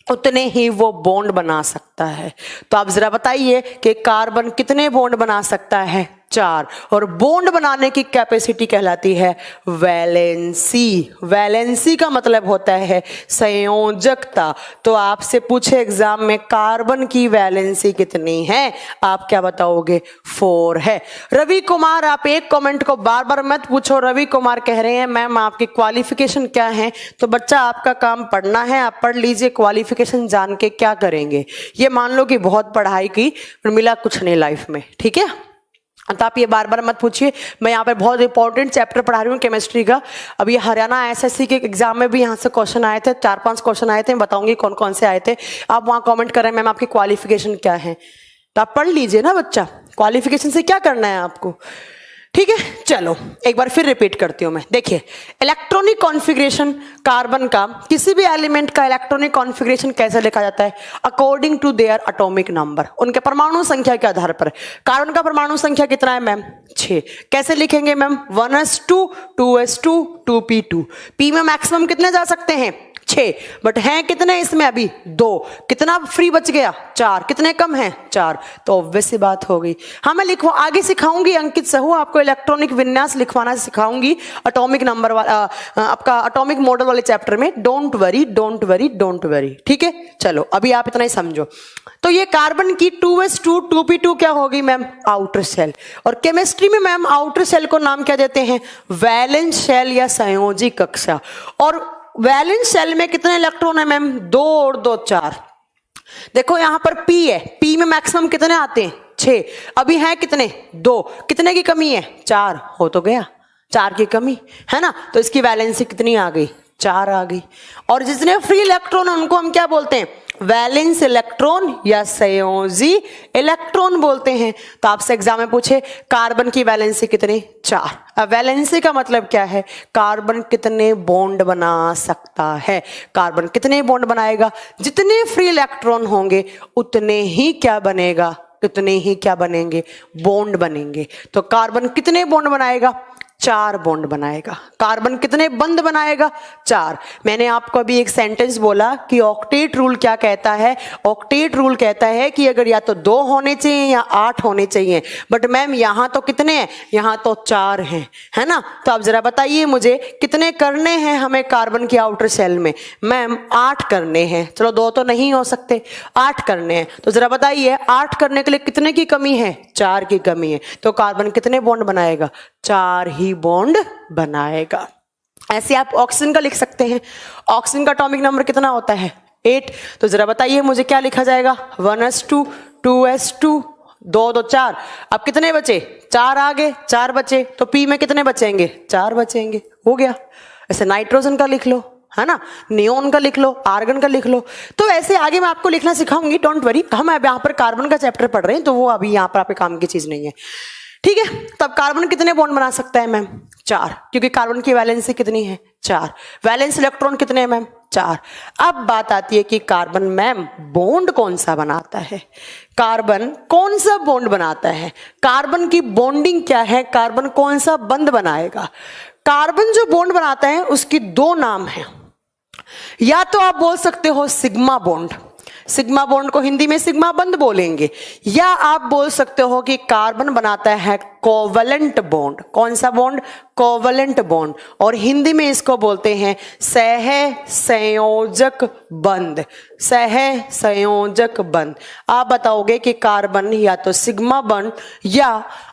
उतने ही वो बॉन्ड बना सकता है। तो आप जरा बताइए कि कार्बन कितने बॉन्ड बना सकता है? 4। और बॉन्ड बनाने की कैपेसिटी कहलाती है वैलेंसी। वैलेंसी का मतलब होता है संयोजकता। तो आपसे पूछे एग्जाम में कार्बन की वैलेंसी कितनी है, आप क्या बताओगे? 4 है। रवि कुमार, आप एक कमेंट को बार बार मत पूछो। रवि कुमार कह रहे हैं मैम आपकी क्वालिफिकेशन क्या है? तो बच्चा आपका काम पढ़ना है, आप पढ़ लीजिए। क्वालिफिकेशन जान के क्या करेंगे? ये मान लो कि बहुत पढ़ाई की पर मिला कुछ नहीं लाइफ में, ठीक है? तो आप ये बार बार मत पूछिए। मैं यहाँ पे बहुत इंपॉर्टेंट चैप्टर पढ़ा रही हूँ केमिस्ट्री का। अभी हरियाणा एसएससी के एग्जाम में भी यहाँ से क्वेश्चन आए थे, 4-5 क्वेश्चन आए थे, मैं बताऊंगी कौन कौन से आए थे। आप वहाँ कमेंट कर रहे हैं मैम आपकी क्वालिफिकेशन क्या है, तो आप पढ़ लीजिए ना बच्चा, क्वालिफिकेशन से क्या करना है आपको, ठीक है? चलो एक बार फिर रिपीट करती हूं मैं। देखिए, इलेक्ट्रॉनिक कॉन्फ़िगरेशन कार्बन का, किसी भी एलिमेंट का इलेक्ट्रॉनिक कॉन्फ़िगरेशन कैसे लिखा जाता है? According to their atomic number, उनके परमाणु संख्या के आधार पर। कार्बन का परमाणु संख्या कितना है मैम? 6। कैसे लिखेंगे ma'am? 1s2 2s2 2p2। p में मैक्सिमम कितने जा सकते हैं? 6। बट हैं कितने इसमें? अभी 2। कितना फ्री बच गया? 4। कितने कम हैं? 4। तो ऑब्वियस सी बात हो गई। हाँ, मैं लिखवा आगे सिखाऊंगी, अंकित सहू आपको इलेक्ट्रॉनिक विन्यास लिखवाना सिखाऊंगी एटॉमिक नंबर आपका एटॉमिक मॉडल वाले चैप्टर में। Don't worry don't worry don't worry, ठीक है? चलो अभी आप इतना ही समझो। तो ये कार्बन की 2s2 2p2 क्या होगी मैम? Outer shell. और केमिस्ट्री में मैम आउटर सेल को नाम क्या देते हैं? वैलेंस शेल या संयोजी कक्षा। और वैलेंस शेल में कितने इलेक्ट्रॉन है मैम? 2 और 2 4। देखो यहां पर p है, p में मैक्सिमम कितने आते हैं? 6। अभी है कितने? 2। कितने की कमी है? 4। हो तो गया, 4 की कमी है ना। तो इसकी वैलेंसी कितनी आ गई? 4 आ गई। और जितने फ्री इलेक्ट्रॉन है उनको हम क्या बोलते हैं? वैलेंस इलेक्ट्रॉन या संयोजी इलेक्ट्रॉन बोलते हैं। तो आपसे एग्जाम में पूछे कार्बन की वैलेंसी कितनी? 4। अब वैलेंसी का मतलब क्या है? कार्बन कितने बॉन्ड बना सकता है। कार्बन कितने बॉन्ड बनाएगा? जितने फ्री इलेक्ट्रॉन होंगे उतने ही क्या बनेगा? उतने ही क्या बनेंगे? बॉन्ड बनेंगे। तो कार्बन कितने बॉन्ड बनाएगा? 4 बॉन्ड बनाएगा। कार्बन कितने बंध बनाएगा? 4। मैंने आपको अभी एक सेंटेंस बोला कि ऑक्टेट रूल क्या कहता है? ऑक्टेट रूल कहता है कि अगर या तो 2 होने चाहिए या 8 होने चाहिए। बट मैम यहां तो कितने हैं? यहां तो 4 हैं, है ना। तो आप जरा बताइए मुझे कितने करने हैं हमें कार्बन की आउटर सेल में? मैम 8 करने हैं। चलो 2 तो नहीं हो सकते, 8 करने हैं। तो जरा बताइए 8 करने के लिए कितने की कमी है? 4 की कमी है। तो कार्बन कितने बॉन्ड बनाएगा? 4 ही बॉन्ड बनाएगा। ऐसे आप ऑक्सीजन का लिख सकते हैं। ऑक्सीजन का एटॉमिक नंबर कितना होता है? 8। तो जरा बताइए मुझे क्या लिखा जाएगा? 1s2 2s2 2 2 4। अब कितने बचे? 4 आगे, 4 बचे। तो पी में कितने बचेंगे? 4 बचेंगे। हो गया। ऐसे नाइट्रोजन का लिख लो, है ना, नियोन का लिख लो, आर्गन का लिख लो। तो ऐसे आगे मैं आपको लिखना सिखाऊंगी, डोंट वरी। हम अब यहाँ पर कार्बन का चैप्टर पढ़ रहे हैं तो वो अभी यहाँ पर आपके काम की चीज नहीं है, ठीक है। तब कार्बन कितने बॉन्ड बना सकता है मैम? 4, क्योंकि कार्बन की वैलेंसी कितनी है? 4। वैलेंस इलेक्ट्रॉन कितने हैं मैम? 4। अब बात आती है कि कार्बन मैम बॉन्ड कौन सा बनाता है? कार्बन कौन सा बॉन्ड बनाता है? कार्बन की बॉन्डिंग क्या है? कार्बन कौन सा बंध बनाएगा? कार्बन जो बॉन्ड बनाता है उसकी 2 नाम है। या तो आप बोल सकते हो सिग्मा बॉन्ड, सिग्मा बॉन्ड को हिंदी में सिग्मा बंध बोलेंगे। या आप बोल सकते हो कि कार्बन बनाता है कोवलेंट बॉन्ड। कौन सा बॉन्ड? Covalent bond. और हिंदी में इसको बोलते हैं सह संयोजक बंध। सह संयोजक बंध। आप बताओगे कि कार्बन या तो सिग्मा बॉन्ड या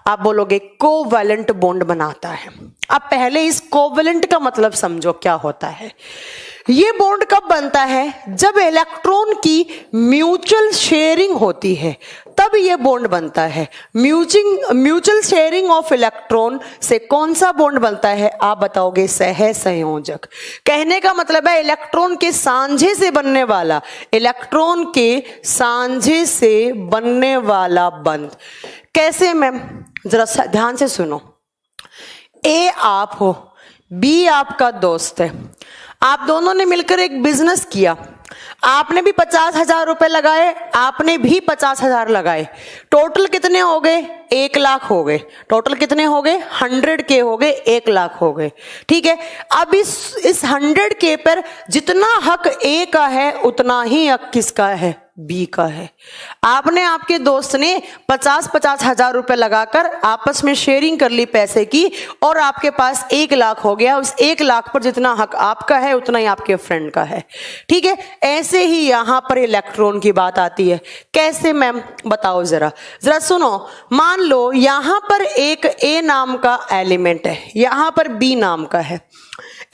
आप बोलोगे कोवलेंट बॉन्ड बनाता है। अब पहले इस कोवलेंट का मतलब समझो क्या होता है। ये बॉन्ड कब बनता है? जब इलेक्ट्रॉन की म्यूचुअल शेयरिंग होती है, तब ये बॉन्ड बनता है। म्यूचुअल शेयरिंग ऑफ इलेक्ट्रॉन से कौन सा बॉन्ड बनता है? आप बताओगे सह संयोजक। कहने का मतलब है इलेक्ट्रॉन के सांझे से बनने वाला, इलेक्ट्रॉन के सांझे से बनने वाला बंध। कैसे मैम? जरा ध्यान से सुनो। ए आप हो, बी आपका दोस्त है, आप दोनों ने मिलकर एक बिजनेस किया। आपने भी 50,000 रुपए लगाए, आपने भी 50,000 लगाए, टोटल कितने हो गए? 1 लाख हो गए। टोटल कितने हो गए? 100K हो गए, 1 लाख हो गए। ठीक है, अब इस 100K पर जितना हक ए का है उतना ही हक किसका है? बी का है। आपने, आपके दोस्त ने 50-50 हजार रुपए लगाकर आपस में शेयरिंग कर ली पैसे की, और आपके पास 1 लाख हो गया। उस 1 लाख पर जितना हक आपका है उतना ही आपके फ्रेंड का है। ठीक है, ऐसे ही यहां पर इलेक्ट्रॉन की बात आती है। कैसे मैम? बताओ जरा सुनो। मान लो यहां पर एक ए नाम का एलिमेंट है, यहां पर बी नाम का है।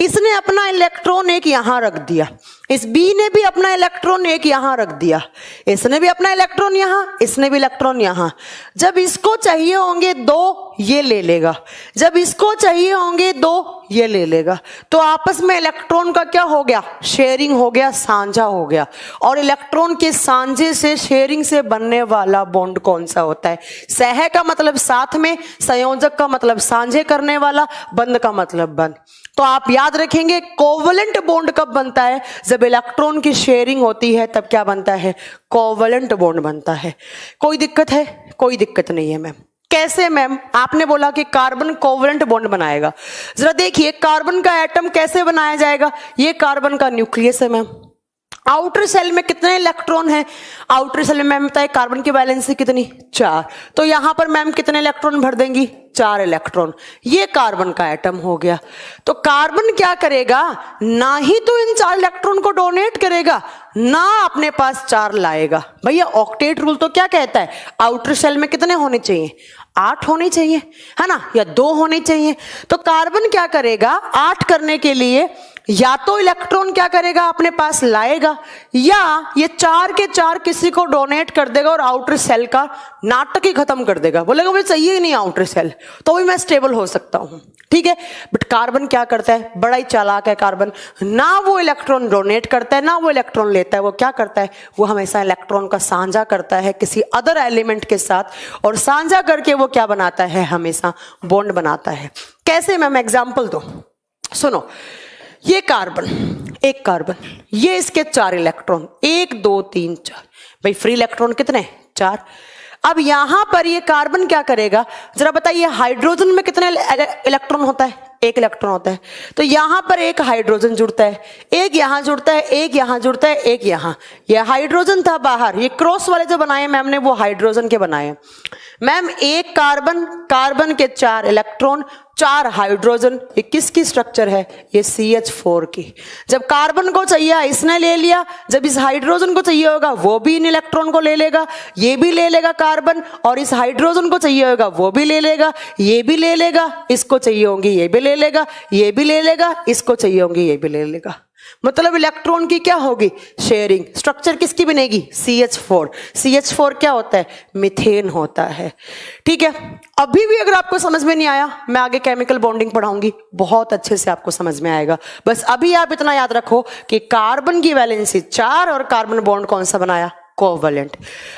इसने अपना इलेक्ट्रॉन एक यहां रख दिया, इस बी ने भी अपना इलेक्ट्रॉन एक यहां रख दिया, इसने भी अपना इलेक्ट्रॉन यहां, इसने भी इलेक्ट्रॉन यहां। जब इसको चाहिए होंगे 2, ये ले लेगा। जब इसको चाहिए होंगे 2, ये ले लेगा। तो आपस में इलेक्ट्रॉन का क्या हो गया? शेयरिंग हो गया, साझा हो गया। और इलेक्ट्रॉन के साझे से, शेयरिंग से बनने वाला बॉन्ड कौन सा होता है? सह का मतलब साथ में, संयोजक का मतलब साझे करने वाला, बंध का मतलब बंध। तो आप याद रखेंगे कोवलेंट बॉन्ड कब बनता है? जब इलेक्ट्रॉन की शेयरिंग होती है तब क्या बनता है? कोवलेंट बॉन्ड बनता है। कोई दिक्कत है? कोई दिक्कत नहीं है मैम। कैसे मैम? आपने बोला कि कार्बन कोवलेंट बॉन्ड बनाएगा। जरा देखिए कार्बन का एटम कैसे बनाया जाएगा। ये कार्बन का न्यूक्लियस है मैम। आउटर सेल में कितने इलेक्ट्रॉन है? आउटर सेल में मैम बताए कार्बन की वैलेंसी कितनी? 4। तो यहां पर मैम कितने इलेक्ट्रॉन भर देंगी? 4 इलेक्ट्रॉन। ये कार्बन का एटम हो गया। तो कार्बन क्या करेगा? ना ही तो इन 4 इलेक्ट्रॉन को डोनेट करेगा, ना अपने पास 4 लाएगा। भैया ऑक्टेट रूल तो क्या कहता है? आउटर सेल में कितने होने चाहिए? 8 होने चाहिए, है ना, या 2 होने चाहिए। तो कार्बन क्या करेगा? 8 करने के लिए या तो इलेक्ट्रॉन क्या करेगा? अपने पास लाएगा, या ये 4 के 4 किसी को डोनेट कर देगा और आउटर सेल का नाटक ही खत्म कर देगा। बोलेगा मुझे चाहिए ही नहीं आउटर सेल, तो भी मैं स्टेबल हो सकता हूं। ठीक है, बट कार्बन क्या करता है? बड़ा ही चालाक है कार्बन। ना वो इलेक्ट्रॉन डोनेट करता है, ना वो इलेक्ट्रॉन लेता है। वो क्या करता है? वो हमेशा इलेक्ट्रॉन का साझा करता है किसी अदर एलिमेंट के साथ, और साझा करके वो क्या बनाता है? हमेशा बॉन्ड बनाता है। कैसे मैम? एग्जाम्पल दो, सुनो। ये कार्बन, एक कार्बन, ये इसके 4 इलेक्ट्रॉन, 1 2 3 4। भाई फ्री इलेक्ट्रॉन कितने? 4। अब यहां पर ये कार्बन क्या करेगा? जरा बताइए हाइड्रोजन में कितने इलेक्ट्रॉन होता है? 1 इलेक्ट्रॉन होता है। तो यहां पर एक हाइड्रोजन जुड़ता है, एक यहां जुड़ता है, एक यहां जुड़ता है, एक यहां। ये हाइड्रोजन था बाहर, ये क्रॉस वाले जो बनाए मैम ने वो हाइड्रोजन के बनाए। मैम एक कार्बन, कार्बन के 4 इलेक्ट्रॉन, 4 हाइड्रोजन, ये किसकी स्ट्रक्चर है? ये CH4 की। जब कार्बन को चाहिए इसने ले लिया, जब इस हाइड्रोजन को चाहिए होगा वो भी इन इलेक्ट्रॉन को ले लेगा, ये भी ले लेगा कार्बन, और इस हाइड्रोजन को चाहिए होगा वो भी ले लेगा, ये भी ले लेगा, इसको चाहिए होंगी ये भी ले लेगा, ये भी ले लेगा, इसको चाहिए होंगी ये भी ले लेगा। मतलब इलेक्ट्रॉन की क्या होगी? शेयरिंग। स्ट्रक्चर किसकी बनेगी? CH4। CH4 क्या होता है? मीथेन होता है। ठीक है, अभी भी अगर आपको समझ में नहीं आया, मैं आगे केमिकल बॉन्डिंग पढ़ाऊंगी, बहुत अच्छे से आपको समझ में आएगा। बस अभी आप इतना याद रखो कि कार्बन की वैलेंसी 4 और कार्बन बॉन्ड कौन सा बनाया? कोवलेंट।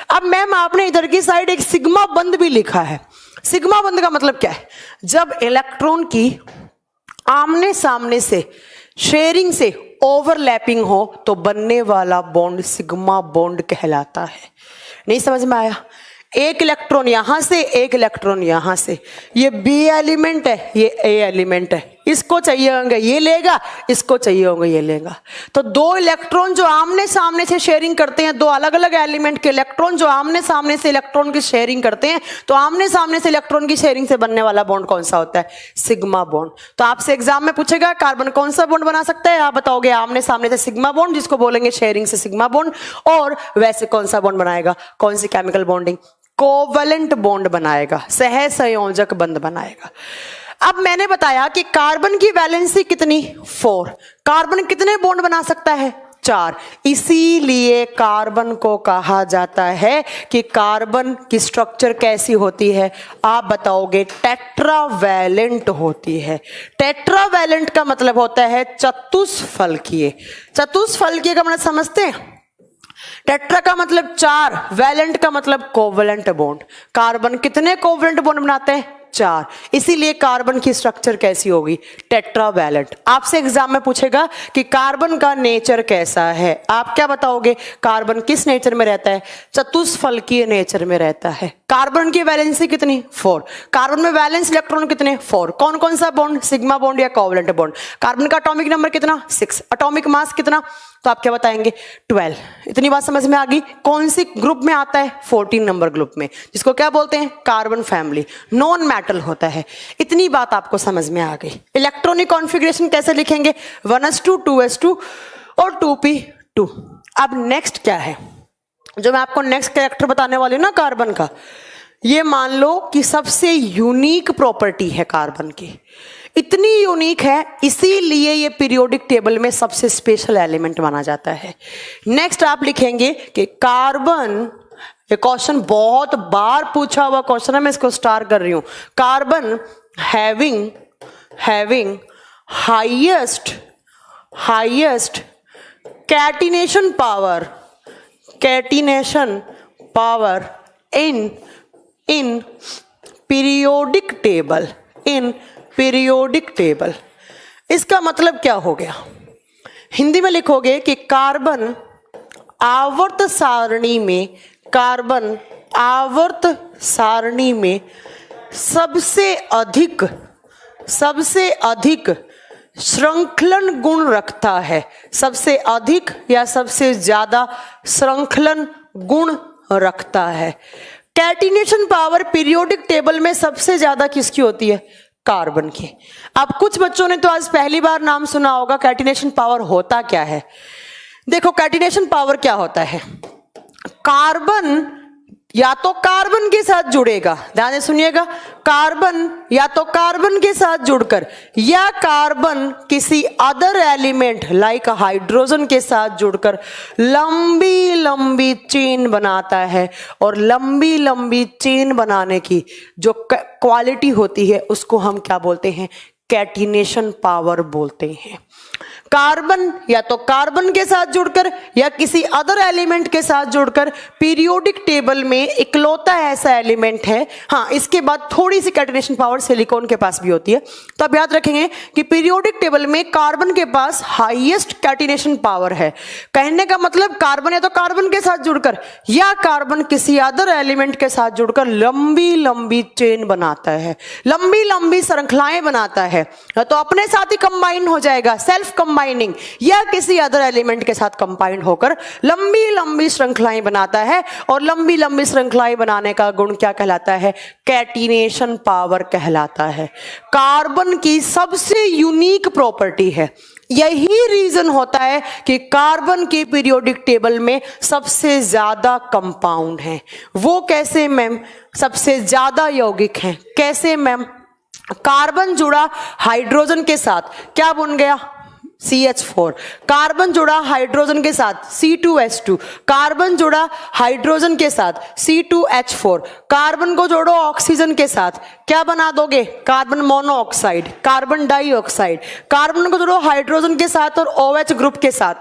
अब मैम आपने इधर की साइड एक सिग्मा बंध भी लिखा है। सिग्मा बंध का मतलब क्या है? जब इलेक्ट्रॉन की आमने सामने से, शेयरिंग से ओवरलैपिंग हो तो बनने वाला बॉन्ड सिग्मा बॉन्ड कहलाता है। नहीं समझ में आया? एक इलेक्ट्रॉन यहां से, एक इलेक्ट्रॉन यहां से, ये बी एलिमेंट है, ये ए एलिमेंट है, इसको चाहिए होंगे ये लेगा, इसको चाहिए होंगे ये लेगा। तो 2 इलेक्ट्रॉन जो आमने सामने से शेयरिंग करते हैं, 2 अलग अलग एलिमेंट के इलेक्ट्रॉन जो आमने सामने से इलेक्ट्रॉन की शेयरिंग करते हैं, तो आमने सामने से इलेक्ट्रॉन की शेयरिंग से बनने वाला बॉन्ड कौन सा होता है? Sigma bond. तो आपसे एग्जाम में पूछेगा कार्बन कौन सा बॉन्ड बना सकता है, आप बताओगे आमने सामने से सिग्मा बॉन्ड, जिसको बोलेंगे शेयरिंग से सिग्मा बॉन्ड। और वैसे कौन सा बॉन्ड बनाएगा? कौन सी केमिकल बॉन्डिंग? कोवलेंट बॉन्ड बनाएगा, सह संयोजक बंध बनाएगा। अब मैंने बताया कि कार्बन की वैलेंसी कितनी? 4। कार्बन कितने बॉन्ड बना सकता है? 4। इसीलिए कार्बन को कहा जाता है कि कार्बन की स्ट्रक्चर कैसी होती है? आप बताओगे टेट्रावैलेंट होती है। टेट्रावैलेंट का मतलब होता है चतुष्फलकीय। चतुष्फलकीय का मतलब समझते हैं? टेट्रा का मतलब 4, वैलेंट का मतलब कोवलेंट बॉन्ड। कार्बन कितने कोवलेंट बॉन्ड बनाते हैं? 4, इसीलिए कार्बन की स्ट्रक्चर कैसी होगी, टेट्रावैलेंट। आपसे एग्जाम में पूछेगा कि कार्बन का नेचर कैसा है, आप क्या बताओगे, कार्बन किस नेचर में रहता है, चतुष्फलकीय नेचर में रहता है। कार्बन की वैलेंसी कितनी, 4। कार्बन में वैलेंस इलेक्ट्रॉन कितने, 4। कौन कौन सा बॉन्ड, सिग्मा बॉन्ड या कोवलेंट बॉन्ड। कार्बन का एटॉमिक नंबर कितना, 6। एटॉमिक मास कितना, तो आप क्या बताएंगे, 12। इतनी बात समझ में आ गई। कौन सी ग्रुप में आता है, 14 नंबर ग्रुप में, जिसको क्या बोलते हैं, कार्बन फैमिली, नॉन मेटल होता है। इतनी बात आपको समझ में आ गई। इलेक्ट्रॉनिक कॉन्फ़िगरेशन कैसे लिखेंगे, 1s2 2s2 और 2p2। अब नेक्स्ट क्या है, जो मैं आपको नेक्स्ट कैरेक्टर बताने वाली हूं ना कार्बन का, ये मान लो कि सबसे यूनिक प्रॉपर्टी है कार्बन की, इतनी यूनिक है इसीलिए ये पीरियोडिक टेबल में सबसे स्पेशल एलिमेंट माना जाता है। नेक्स्ट आप लिखेंगे कि कार्बन, ये क्वेश्चन बहुत बार पूछा हुआ क्वेश्चन है, मैं इसको स्टार कर रही हूं। Carbon having highest catenation power in periodic table. इसका मतलब क्या हो गया, हिंदी में लिखोगे कि कार्बन आवर्त सारणी में सबसे अधिक श्रृंखलन गुण रखता है, सबसे अधिक या सबसे ज्यादा श्रृंखलन गुण रखता है। कैटिनेशन पावर पीरियोडिक टेबल में सबसे ज्यादा किसकी होती है, कार्बन की। अब कुछ बच्चों ने तो आज पहली बार नाम सुना होगा, कैटिनेशन पावर होता क्या है। देखो कैटिनेशन पावर क्या होता है, कार्बन या तो कार्बन के साथ जुड़ेगा, ध्यान से सुनिएगा, कार्बन या तो कार्बन के साथ जुड़कर या कार्बन किसी अदर एलिमेंट लाइक हाइड्रोजन के साथ जुड़कर लंबी लंबी चेन बनाता है। और लंबी लंबी चेन बनाने की जो क्वालिटी होती है उसको हम क्या बोलते हैं, कैटिनेशन पावर बोलते हैं। कार्बन या तो कार्बन के साथ जुड़कर या किसी अदर एलिमेंट के साथ जुड़कर पीरियोडिक टेबल में इकलौता ऐसा एलिमेंट है। हाँ, इसके बाद थोड़ी सी कैटिनेशन पावर सिलिकॉन के पास भी होती है। तो आप याद रखेंगे कि पीरियोडिक टेबल में कार्बन के पास हाईएस्ट कैटिनेशन पावर है। कहने का मतलब कार्बन या तो कार्बन के साथ जुड़कर या कार्बन किसी अदर एलिमेंट के साथ जुड़कर लंबी लंबी चेन बनाता है, लंबी लंबी श्रृंखलाएं बनाता है। तो अपने साथ ही कंबाइन हो जाएगा, सेल्फ कंबाइनिंग, या किसी अदर एलिमेंट के साथ कंबाइंड होकर लंबी लंबी श्रृंखलाएं बनाता है। और लंबी लंबी श्रृंखलाएं बनाने का गुण क्या कहलाता है, कैटिनेशन पावर कहलाता है। कार्बन की सबसे यूनिक प्रॉपर्टी है। यही रीजन होता है कि कार्बन के पीरियोडिक टेबल में सबसे ज्यादा कंपाउंड हैं। वो कैसे मैम, सबसे ज्यादा यौगिक हैं। कैसे मैम, कार्बन जुड़ा हाइड्रोजन के साथ क्या बन गया, CH4। कार्बन जुड़ा हाइड्रोजन के साथ C2H2। कार्बन जुड़ा हाइड्रोजन के साथ C2H4। कार्बन को जोड़ो ऑक्सीजन के साथ, क्या बना दोगे, carbon monoxide, carbon dioxide. Carbon को जोड़ो हाइड्रोजन के साथ और OH ग्रुप के साथ,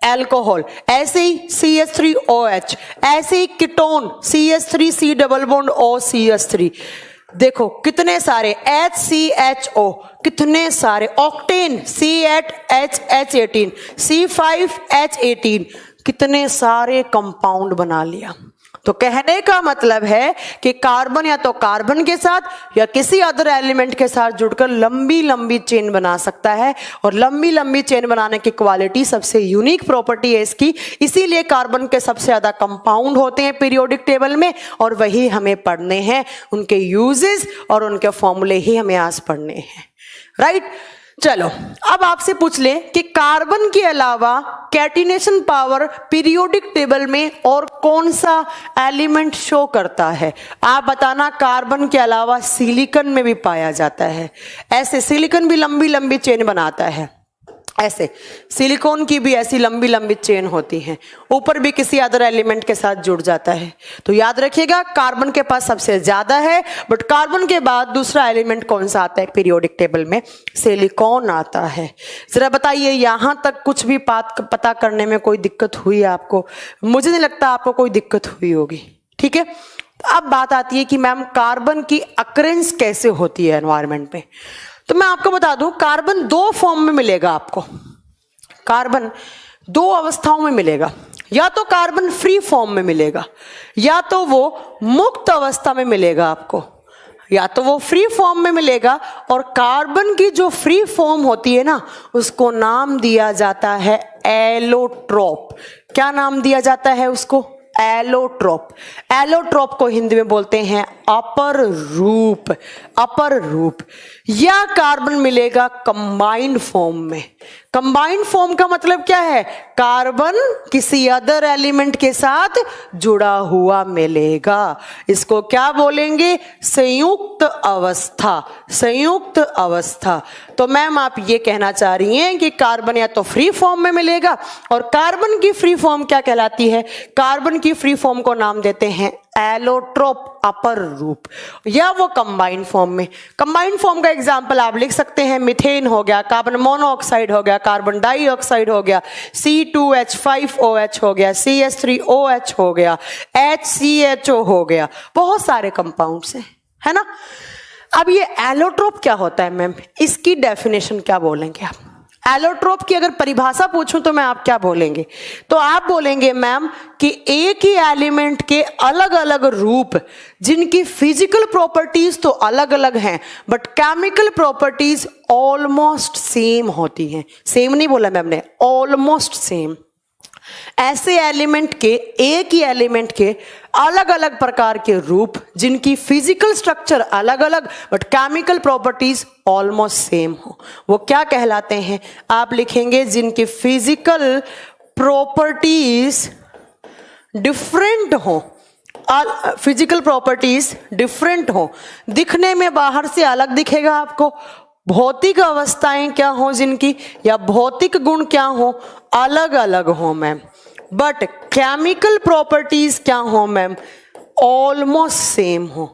एल्कोहल। ऐसे ही CH3OH, ऐसे ही ketone CH3C double bond OCH3। देखो कितने सारे HCHO, कितने सारे ऑक्टेन C8H18, C5H18, कितने सारे कंपाउंड बना लिया। तो कहने का मतलब है कि कार्बन या तो कार्बन के साथ या किसी अदर एलिमेंट के साथ जुड़कर लंबी लंबी चेन बना सकता है। और लंबी लंबी चेन बनाने की क्वालिटी सबसे यूनिक प्रॉपर्टी है इसकी, इसीलिए कार्बन के सबसे ज्यादा कंपाउंड होते हैं पीरियोडिक टेबल में। और वही हमें पढ़ने हैं, उनके यूजेस और उनके फॉर्मूले ही हमें आज पढ़ने हैं, राइट। चलो अब आपसे पूछ ले कि कार्बन के अलावा कैटिनेशन पावर पीरियोडिक टेबल में और कौन सा एलिमेंट शो करता है। आप बताना, कार्बन के अलावा सिलिकॉन में भी पाया जाता है। ऐसे सिलिकॉन भी लंबी लंबी चेन बनाता है, ऐसे सिलिकॉन की भी ऐसी लंबी लंबी चेन होती है, ऊपर भी किसी अदर एलिमेंट के साथ जुड़ जाता है। तो याद रखिएगा कार्बन के पास सबसे ज्यादा है, बट कार्बन के बाद दूसरा एलिमेंट कौन सा आता है पीरियोडिक टेबल में, सिलिकॉन आता है। जरा बताइए, यहां तक कुछ भी बात पता करने में कोई दिक्कत हुई आपको? मुझे नहीं लगता आपको कोई दिक्कत हुई होगी, ठीक है। अब बात आती है कि मैम कार्बन की अकरेंस कैसे होती है एनवायरनमेंट में। तो मैं आपको बता दूं, कार्बन दो फॉर्म में मिलेगा आपको। कार्बन दो अवस्थाओं में मिलेगा, या तो कार्बन फ्री फॉर्म में मिलेगा, या तो वो मुक्त अवस्था में मिलेगा आपको। या तो वो फ्री फॉर्म में मिलेगा, और कार्बन की जो फ्री फॉर्म होती है ना, उसको नाम दिया जाता है एलोट्रोप। क्या नाम दिया जाता है उसको? एलोट्रोप। एलोट्रोप को हिंदी में बोलते हैं अपर रूप। अपर रूप। या कार्बन मिलेगा कंबाइंड फॉर्म में। कंबाइंड फॉर्म का मतलब क्या है? कार्बन किसी अदर एलिमेंट के साथ जुड़ा हुआ मिलेगा। इसको क्या बोलेंगे? संयुक्त अवस्था। संयुक्त अवस्था। तो मैम आप ये कहना चाह रही हैं कि कार्बन या तो फ्री फॉर्म में मिलेगा, और कार्बन की फ्री फॉर्म क्या कहलाती है? कार्बन की फ्री फॉर्म को नाम देते हैं एलोट्रोप, अपर रूप। या वो कंबाइंड फॉर्म में। कंबाइंड फॉर्म का एग्जांपल आप लिख सकते हैं, मीथेन हो गया, कार्बन मोनोऑक्साइड हो गया, कार्बन डाइऑक्साइड हो गया, C2H5OH हो गया, CH3OH हो गया, HCHO हो गया। बहुत सारे कंपाउंड्स हैं, है ना। अब ये एलोट्रोप क्या होता है मैम? इसकी डेफिनेशन क्या बोलेंगे आप? एलोट्रोप की अगर परिभाषा पूछूं तो मैं आप क्या बोलेंगे? तो आप बोलेंगे मैम कि एक ही एलिमेंट के अलग अलग रूप, जिनकी फिजिकल प्रॉपर्टीज तो अलग अलग हैं, but chemical properties almost same होती हैं। सेम नहीं बोला मैम ने, ऑलमोस्ट सेम। ऐसे एलिमेंट के, एक ही एलिमेंट के अलग अलग प्रकार के रूप, जिनकी फिजिकल स्ट्रक्चर अलग अलग but chemical properties almost same हो, वो क्या कहलाते हैं? आप लिखेंगे जिनकी फिजिकल प्रॉपर्टीज डिफरेंट हो। फिजिकल प्रॉपर्टीज डिफरेंट हो, दिखने में बाहर से अलग दिखेगा आपको। भौतिक अवस्थाएं क्या हो जिनकी, या भौतिक गुण क्या हो, अलग अलग हो मैम। बट केमिकल प्रॉपर्टीज क्या हो मैम? ऑलमोस्ट सेम हो।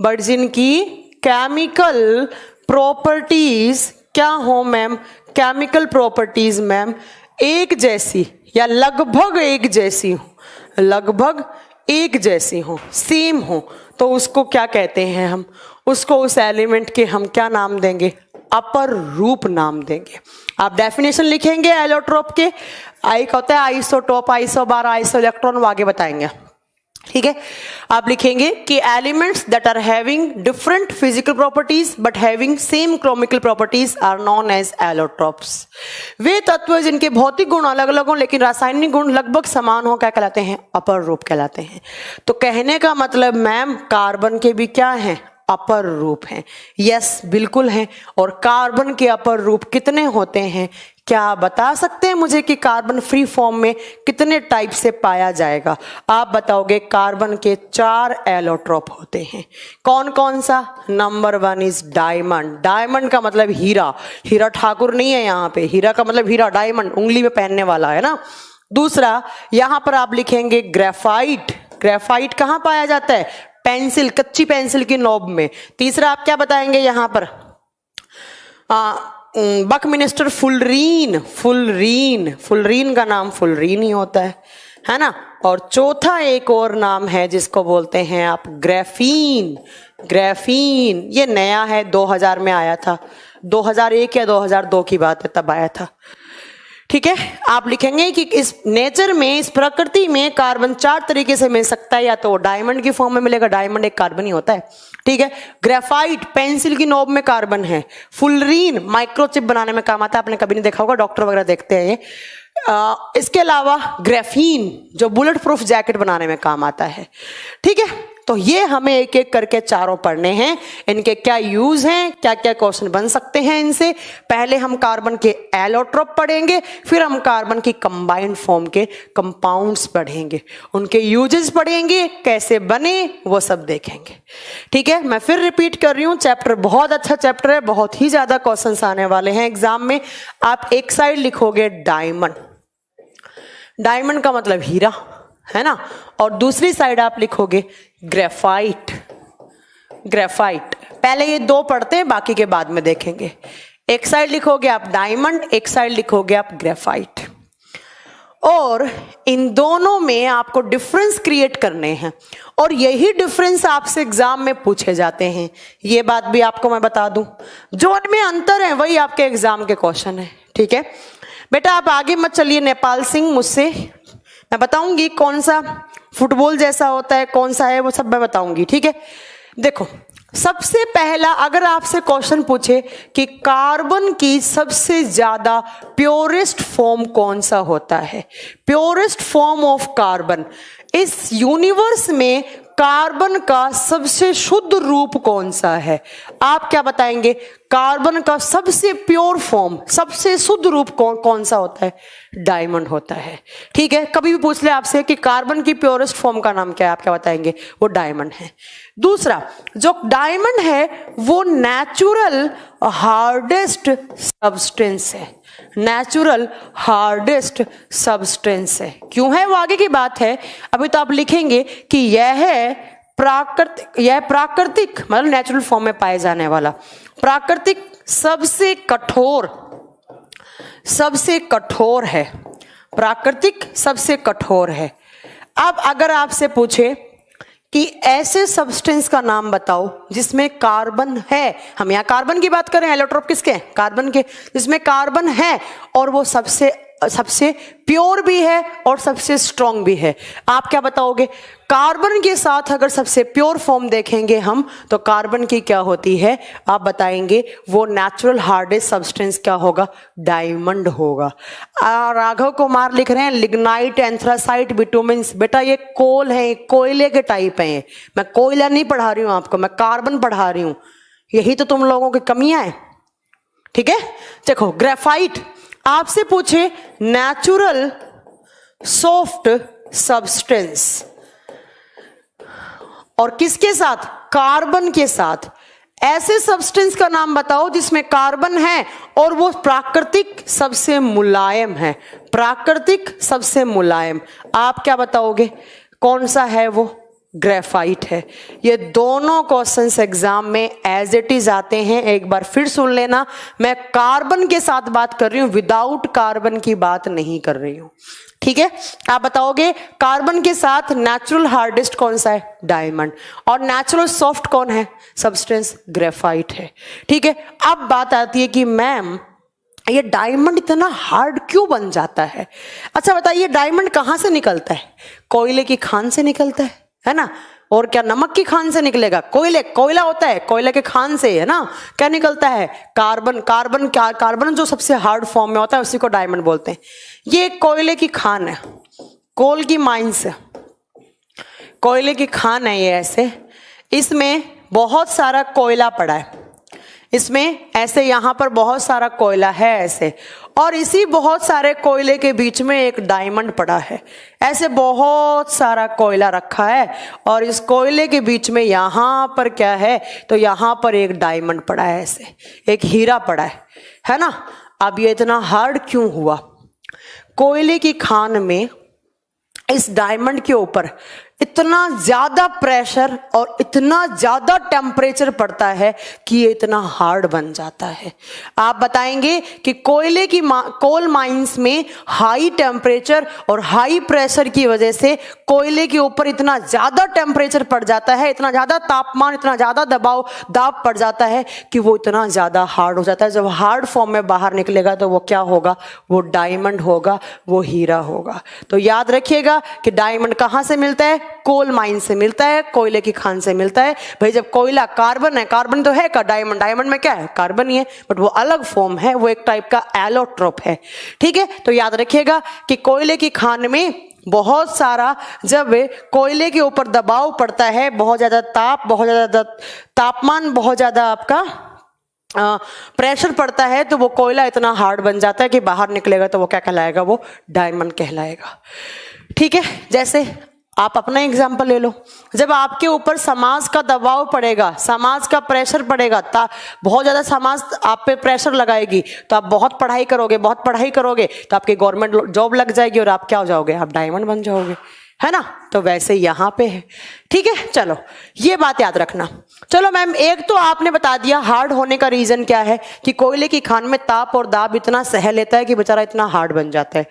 बट जिनकी केमिकल प्रॉपर्टीज क्या हो मैम? केमिकल प्रॉपर्टीज मैम एक जैसी या लगभग एक जैसी हो, लगभग एक जैसी हो, सेम हो, तो उसको क्या कहते हैं हम? उसको, उस एलिमेंट के हम क्या नाम देंगे? अपर रूप नाम देंगे। आप डेफिनेशन लिखेंगे एलोट्रोप के। एक होता है आइसोटोप, आइसोबार, आइसो इलेक्ट्रॉन, वो आगे बताएंगे, ठीक है। आप लिखेंगे कि elements that are having different physical properties but having same chemical properties are known as allotropes. वे तत्व जिनके भौतिक गुण अलग अलग हो लेकिन रासायनिक गुण लगभग समान हो, क्या कहलाते हैं? अपर रूप कहलाते हैं। तो कहने का मतलब मैम, कार्बन के भी क्या हैं? अपर रूप हैं। यस, बिल्कुल हैं। और कार्बन के अपर रूप कितने होते हैं? क्या आप बता सकते हैं मुझे कि कार्बन फ्री फॉर्म में कितने टाइप से पाया जाएगा? आप बताओगे कार्बन के 4 एलोट्रोप होते हैं। कौन कौन सा? Number 1 is diamond. डायमंड का मतलब हीरा। हीरा ठाकुर नहीं है यहाँ पे, हीरा का मतलब हीरा, डायमंड उंगली में पहनने वाला, है ना। दूसरा, यहां पर आप लिखेंगे ग्रेफाइट। ग्रेफाइट कहां पाया जाता है? पेंसिल, कच्ची पेंसिल की नोब में। तीसरा आप क्या बताएंगे यहां पर? बकमिनिस्टर फुलरीन। फुलरीन, फुलरीन का नाम फुलरीन ही होता है ना। और चौथा एक और नाम है जिसको बोलते हैं आप ग्रेफीन। ग्रेफीन ये नया है, 2000 में आया था, 2001 या 2002 की बात है, तब आया था, ठीक है। आप लिखेंगे कि इस नेचर में, इस प्रकृति में कार्बन 4 तरीके से मिल सकता है। या तो डायमंड की फॉर्म में मिलेगा, डायमंड एक कार्बन ही होता है, ठीक है। ग्रेफाइट पेंसिल की नोब में कार्बन है। फुलरीन माइक्रोचिप बनाने में काम आता है, आपने कभी नहीं देखा होगा, डॉक्टर वगैरह देखते हैं ये। इसके अलावा ग्रेफीन जो बुलेट प्रूफ जैकेट बनाने में काम आता है, ठीक है। तो ये हमें एक एक करके चारों पढ़ने हैं, इनके क्या यूज हैं, क्या क्या क्वेश्चन बन सकते हैं इनसे। पहले हम कार्बन के एलोट्रोप पढ़ेंगे, फिर हम कार्बन की कंबाइंड फॉर्म के कंपाउंड्स पढ़ेंगे, उनके यूजेस पढ़ेंगे, कैसे बने वो सब देखेंगे, ठीक है। मैं फिर रिपीट कर रही हूं, चैप्टर बहुत अच्छा चैप्टर है, बहुत ही ज्यादा क्वेश्चंस आने वाले हैं एग्जाम में। आप एक साइड लिखोगे डायमंड, डायमंड का मतलब हीरा, है ना। और दूसरी साइड आप लिखोगे ग्रेफाइट। ग्रेफाइट पहले ये 2 पढ़ते हैं, बाकी के बाद में देखेंगे। एक साइड लिखोगे आप डायमंड, एक साइड लिखोगे आप ग्रेफाइट। और इन दोनों में आपको डिफरेंस क्रिएट करने हैं और यही डिफरेंस आपसे एग्जाम में पूछे जाते हैं। ये बात भी आपको मैं बता दूं, जो उनमें अंतर है वही आपके एग्जाम के क्वेश्चन है। ठीक है बेटा, आप आगे मत चलिए नेपाल सिंह, मुझसे मैं बताऊंगी कौन सा फुटबॉल जैसा होता है, कौन सा है, वो सब मैं बताऊंगी। ठीक है, देखो सबसे पहला अगर आपसे क्वेश्चन पूछे कि कार्बन की सबसे ज्यादा प्योरेस्ट फॉर्म कौन सा होता है, प्योरेस्ट फॉर्म ऑफ कार्बन, इस यूनिवर्स में कार्बन का सबसे शुद्ध रूप कौन सा है, आप क्या बताएंगे? कार्बन का सबसे प्योर फॉर्म, सबसे शुद्ध रूप कौन सा होता है? डायमंड होता है। ठीक है, कभी भी पूछ ले आपसे कि कार्बन की प्योरेस्ट फॉर्म का नाम क्या है, आप क्या बताएंगे? वो डायमंड है। दूसरा, जो डायमंड है वो नेचुरल हार्डेस्ट सब्सटेंस है, नेचुरल हार्डेस्ट सब्सटेंस है। क्यों है वो आगे की बात है, अभी तो आप लिखेंगे कि यह प्राकृतिक मतलब नेचुरल फॉर्म में पाए जाने वाला प्राकृतिक सबसे कठोर है, प्राकृतिक सबसे कठोर है। अब अगर आपसे पूछे कि ऐसे सब्सटेंस का नाम बताओ जिसमें कार्बन है, हम यहाँ कार्बन की बात करें, एलोट्रोप किसके? कार्बन के, जिसमें कार्बन है और वो सबसे प्योर भी है और सबसे स्ट्रॉन्ग भी है, आप क्या बताओगे? कार्बन के साथ अगर सबसे प्योर फॉर्म देखेंगे हम तो कार्बन की क्या होती है, आप बताएंगे वो नेचुरल हार्डेस्ट सब्सटेंस क्या होगा? डायमंड होगा। राघव कुमार लिख रहे हैं लिग्नाइट, एंथ्रासाइट, बिटुमेंस। बेटा ये कोल है, कोयले के टाइप है। मैं कोयला नहीं पढ़ा रही हूं आपको, मैं कार्बन पढ़ा रही हूं। यही तो तुम लोगों की कमियां है। ठीक है, देखो ग्रेफाइट आपसे पूछे नेचुरल सॉफ्ट सब्सटेंस और किसके साथ? कार्बन के साथ। ऐसे सब्सटेंस का नाम बताओ जिसमें कार्बन है और वो प्राकृतिक सबसे मुलायम है, प्राकृतिक सबसे मुलायम, आप क्या बताओगे? कौन सा है वो? ग्रेफाइट है। ये दोनों क्वेश्चंस एग्जाम में एज इट इज आते हैं। एक बार फिर सुन लेना, मैं कार्बन के साथ बात कर रही हूं, विदाउट कार्बन की बात नहीं कर रही हूं। ठीक है, आप बताओगे कार्बन के साथ नेचुरल हार्डेस्ट कौन सा है? डायमंड। और नेचुरल सॉफ्ट कौन है सब्सटेंस? ग्रेफाइट है। ठीक है, अब बात आती है कि मैम ये डायमंड इतना हार्ड क्यों बन जाता है? अच्छा बताइए, डायमंड कहां से निकलता है? कोयले की खान से निकलता है ना? और क्या नमक की खान से निकलेगा? कोयला होता है, कोयले के खान से, है ना? क्या निकलता है? कार्बन जो सबसे हार्ड फॉर्म में होता है उसी को डायमंड बोलते हैं। ये कोयले की खान है, कोल की माइंस है, कोयले की खान है ये। ऐसे इसमें बहुत सारा कोयला पड़ा है, इसमें ऐसे यहां पर बहुत सारा कोयला है ऐसे, और इसी बहुत सारे कोयले के बीच में एक डायमंड पड़ा है। ऐसे बहुत सारा कोयला रखा है और इस कोयले के बीच में यहां पर क्या है? तो यहां पर एक डायमंड पड़ा है, ऐसे एक हीरा पड़ा है ना? अब ये इतना हार्ड क्यों हुआ? कोयले की खान में इस डायमंड के ऊपर इतना ज्यादा प्रेशर और इतना ज्यादा टेम्परेचर पड़ता है कि ये इतना हार्ड बन जाता है। आप बताएंगे कि कोयले की कोल माइंस में हाई टेम्परेचर और हाई प्रेशर की वजह से कोयले के ऊपर इतना ज्यादा टेम्परेचर पड़ जाता है, इतना ज्यादा तापमान, इतना ज्यादा दाब पड़ जाता है कि वो इतना ज्यादा हार्ड हो जाता है। जब हार्ड फॉर्म में बाहर निकलेगा तो वो क्या होगा? वो डायमंड होगा, वो हीरा होगा। तो याद रखिएगा कि डायमंड कहां से मिलता है? कोल माइन से मिलता है, कोयले की खान से मिलता है। भाई जब कोयला कार्बन है, कार्बन तो है का डायमंड में क्या है? कार्बन ही है, बट वो अलग फॉर्म है, वो एक टाइप का एलोट्रोप है। ठीक है, तो याद रखिएगा कि कोयले की खान में बहुत सारा, जब कोयले के ऊपर दबाव पड़ता है, बहुत ज्यादा तापमान, बहुत ज्यादा आपका प्रेशर पड़ता है, तो वो कोयला इतना हार्ड बन जाता है कि बाहर निकलेगा तो वो क्या कहलाएगा? वो डायमंड कहलाएगा। ठीक है, जैसे आप अपना एग्जाम्पल ले लो, जब आपके ऊपर समाज का दबाव पड़ेगा, समाज का प्रेशर पड़ेगा, बहुत ज्यादा समाज आप पे प्रेशर लगाएगी, तो आप बहुत पढ़ाई करोगे तो आपकी गवर्नमेंट जॉब लग जाएगी और आप क्या हो जाओगे? आप डायमंड बन जाओगे। है ना, तो वैसे यहां पे है। ठीक है, चलो ये बात याद रखना। चलो मैम, एक तो आपने बता दिया हार्ड होने का रीजन क्या है कि कोयले की खान में ताप और दाब इतना सह लेता है कि बेचारा इतना हार्ड बन जाता है।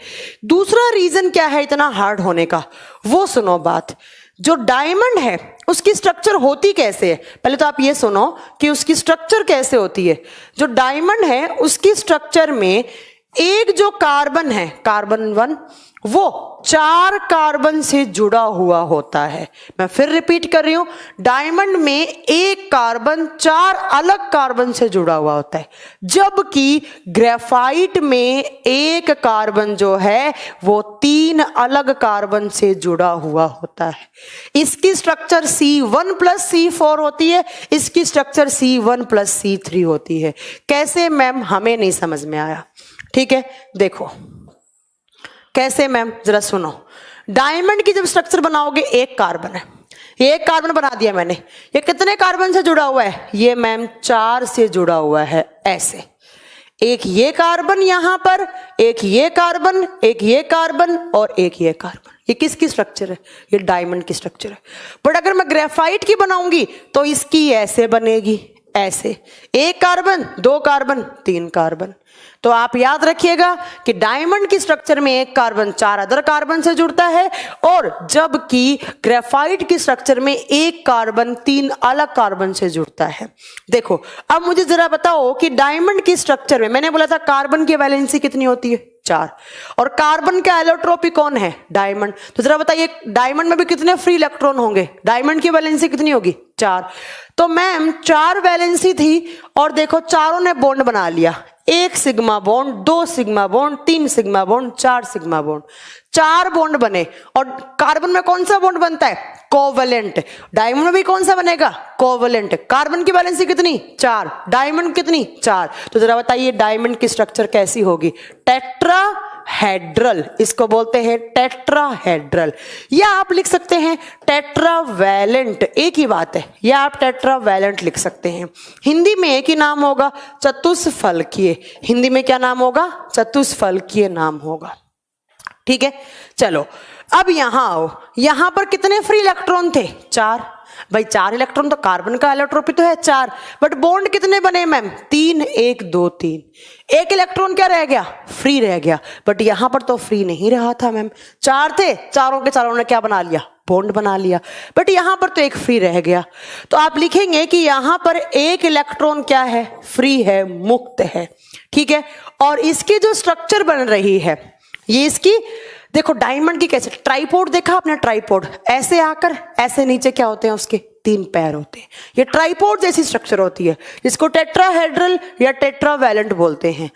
दूसरा रीजन क्या है इतना हार्ड होने का, वो सुनो बात। जो डायमंड है उसकी स्ट्रक्चर होती कैसे है, पहले तो आप ये सुनो कि उसकी स्ट्रक्चर कैसे होती है। जो डायमंड है उसकी स्ट्रक्चर में एक जो कार्बन है, कार्बन 1, वो 4 कार्बन से जुड़ा हुआ होता है। मैं फिर रिपीट कर रही हूं, डायमंड में एक कार्बन 4 अलग कार्बन से जुड़ा हुआ होता है, जबकि ग्रेफाइट में एक कार्बन जो है वो 3 अलग कार्बन से जुड़ा हुआ होता है। इसकी स्ट्रक्चर C1 + C4 होती है, इसकी स्ट्रक्चर C1 + C3 होती है। कैसे मैम, हमें नहीं समझ में आया। ठीक है, देखो कैसे मैम, जरा सुनो। डायमंड की जब स्ट्रक्चर बनाओगे, एक कार्बन है, ये एक कार्बन बना दिया मैंने, ये कितने कार्बन से जुड़ा हुआ है, ये मैम 4 से जुड़ा हुआ है। ऐसे एक ये कार्बन यहां पर, एक ये कार्बन, एक ये कार्बन और एक ये कार्बन। ये किसकी स्ट्रक्चर है, ये डायमंड की स्ट्रक्चर है। बट अगर मैं ग्रेफाइट की बनाऊंगी तो इसकी ऐसे बनेगी, ऐसे, एक कार्बन, 2 कार्बन, 3 कार्बन। तो आप याद रखिएगा कि डायमंड की स्ट्रक्चर में एक कार्बन 4 अदर कार्बन से जुड़ता है, और जबकि ग्रेफाइट की स्ट्रक्चर में एक कार्बन 3 अलग कार्बन से जुड़ता है। देखो अब मुझे जरा बताओ कि डायमंड की स्ट्रक्चर में मैंने बोला था कार्बन की वैलेंसी कितनी होती है, 4, और कार्बन का एलोट्रोपी कौन है, डायमंड। तो जरा बताइए डायमंड में भी कितने फ्री इलेक्ट्रॉन होंगे, डायमंड की वैलेंसी कितनी होगी, 4। तो मैम 4 वैलेंसी थी और देखो चारों ने बॉन्ड बना लिया, 1 sigma bond, 2 sigma bond, 3 sigma bond, 4 sigma bond, 4 bond बने। और कार्बन में कौन सा बॉन्ड बनता है, कोवेलेंट। डायमंड में भी कौन सा बनेगा, कोवेलेंट। कार्बन की वैलेंसी कितनी, 4, डायमंड कितनी, 4। तो जरा बताइए डायमंड की स्ट्रक्चर कैसी होगी, टेट्राहेड्रल, इसको बोलते हैं टेट्राहेड्रल, या आप लिख सकते हैं टेट्रावैलेंट, एक ही बात है, या आप टेट्रावैलेंट लिख सकते हैं। हिंदी में एक ही नाम होगा, चतुष्फलकीय। हिंदी में क्या नाम होगा, चतुष्फलकीय नाम होगा। ठीक है, चलो अब यहां आओ, यहां पर कितने फ्री इलेक्ट्रॉन थे, 4। भाई 4 इलेक्ट्रॉन तो कार्बन का एलोट्रोपी तो है 4, बट बॉन्ड कितने बने मैम, 3, 1, 2, 3। एक इलेक्ट्रॉन क्या रह गया, फ्री रह गया, बट यहां पर तो फ्री नहीं रहा था मैम, 4 थे, चारों के चारों ने क्या बना लिया, बॉन्ड बना लिया, बट यहां पर तो एक फ्री रह गया। तो आप लिखेंगे कि यहां पर एक इलेक्ट्रॉन क्या है, फ्री है, मुक्त है। ठीक है, और इसकी जो स्ट्रक्चर बन रही है, ये इसकी देखो डायमंड की कैसे, ट्राइपोड देखा आपने, ट्राइपोड ऐसे आकर ऐसे नीचे क्या होते हैं, उसके 3 पैर होते हैं। ये ट्राइपोड जैसी स्ट्रक्चर होती है, जिसको टेट्राहेड्रल या टेट्रावैलेंट बोलते हैं।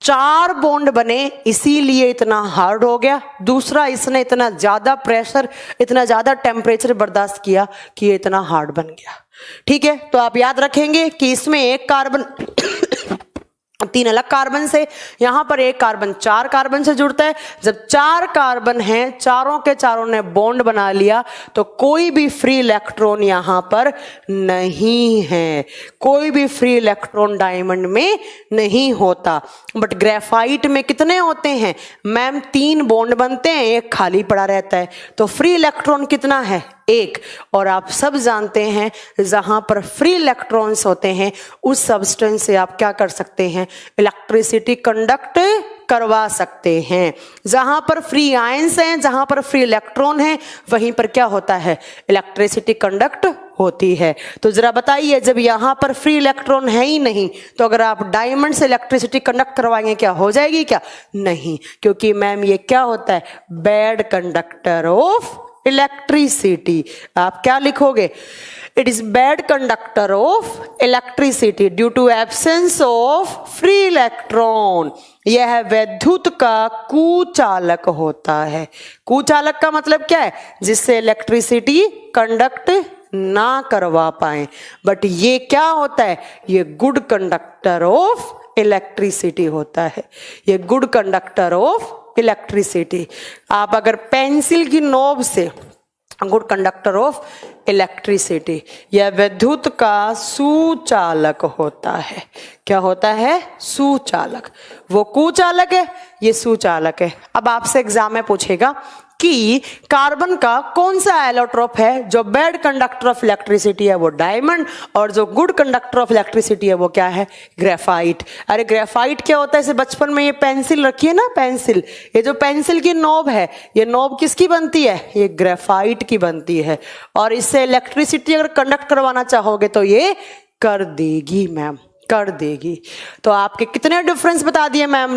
4 बॉन्ड बने, इसीलिए इतना हार्ड हो गया। दूसरा, इसने इतना ज्यादा प्रेशर, इतना ज्यादा टेम्परेचर बर्दाश्त किया कि ये इतना हार्ड बन गया। ठीक है, तो आप याद रखेंगे कि इसमें एक कार्बन 3 अलग कार्बन से, यहां पर एक कार्बन 4 कार्बन से जुड़ता है। जब 4 कार्बन हैं, चारों के चारों ने बॉन्ड बना लिया, तो कोई भी फ्री इलेक्ट्रॉन यहां पर नहीं है, कोई भी फ्री इलेक्ट्रॉन डायमंड में नहीं होता। बट ग्रेफाइट में कितने होते हैं मैम, 3 बॉन्ड बनते हैं, एक खाली पड़ा रहता है, तो फ्री इलेक्ट्रॉन कितना है, 1। और आप सब जानते हैं जहां पर फ्री इलेक्ट्रॉन्स होते हैं उस सब्सटेंस से आप क्या कर सकते हैं, इलेक्ट्रिसिटी कंडक्ट करवा सकते हैं। जहां पर फ्री आयंस हैं, जहां पर फ्री इलेक्ट्रॉन हैं, वहीं पर क्या होता है, इलेक्ट्रिसिटी कंडक्ट होती है। तो जरा बताइए, जब यहां पर फ्री इलेक्ट्रॉन है ही नहीं, तो अगर आप डायमंड से इलेक्ट्रिसिटी कंडक्ट करवाएंगे, क्या हो जाएगी, क्या नहीं, क्योंकि मैम ये क्या होता है, बैड कंडक्टर ऑफ इलेक्ट्रिसिटी। आप क्या लिखोगे, it is bad conductor of electricity due to absence of free electron. यह विद्युत का कुचालक होता है। कुचालक का मतलब क्या है, जिससे इलेक्ट्रिसिटी कंडक्ट ना करवा पाए। बट ये क्या होता है, ये गुड कंडक्टर ऑफ इलेक्ट्रिसिटी होता है, ये गुड कंडक्टर ऑफ इलेक्ट्रिसिटी। आप अगर पेंसिल की नोब से, गुड कंडक्टर ऑफ इलेक्ट्रिसिटी, यह विद्युत का सुचालक होता है। क्या होता है, सुचालक। वो कुचालक है, ये सुचालक है। अब आपसे एग्जाम में पूछेगा कि कार्बन का कौन सा एलोट्रोप है जो बैड कंडक्टर ऑफ इलेक्ट्रिसिटी है वो डायमंड, और जो गुड कंडक्टर ऑफ इलेक्ट्रिसिटी है वो क्या है, ग्रेफाइट। अरे ग्रेफाइट क्या होता है, इसे बचपन में ये पेंसिल रखी है ना, पेंसिल, ये जो पेंसिल की नोब है, ये नोब किसकी बनती है, ये ग्रेफाइट की बनती है, और इससे इलेक्ट्रिसिटी अगर कंडक्ट करवाना चाहोगे तो ये कर देगी मैम, कर देगी। तो आपके कितने डिफरेंस बता दिए मैम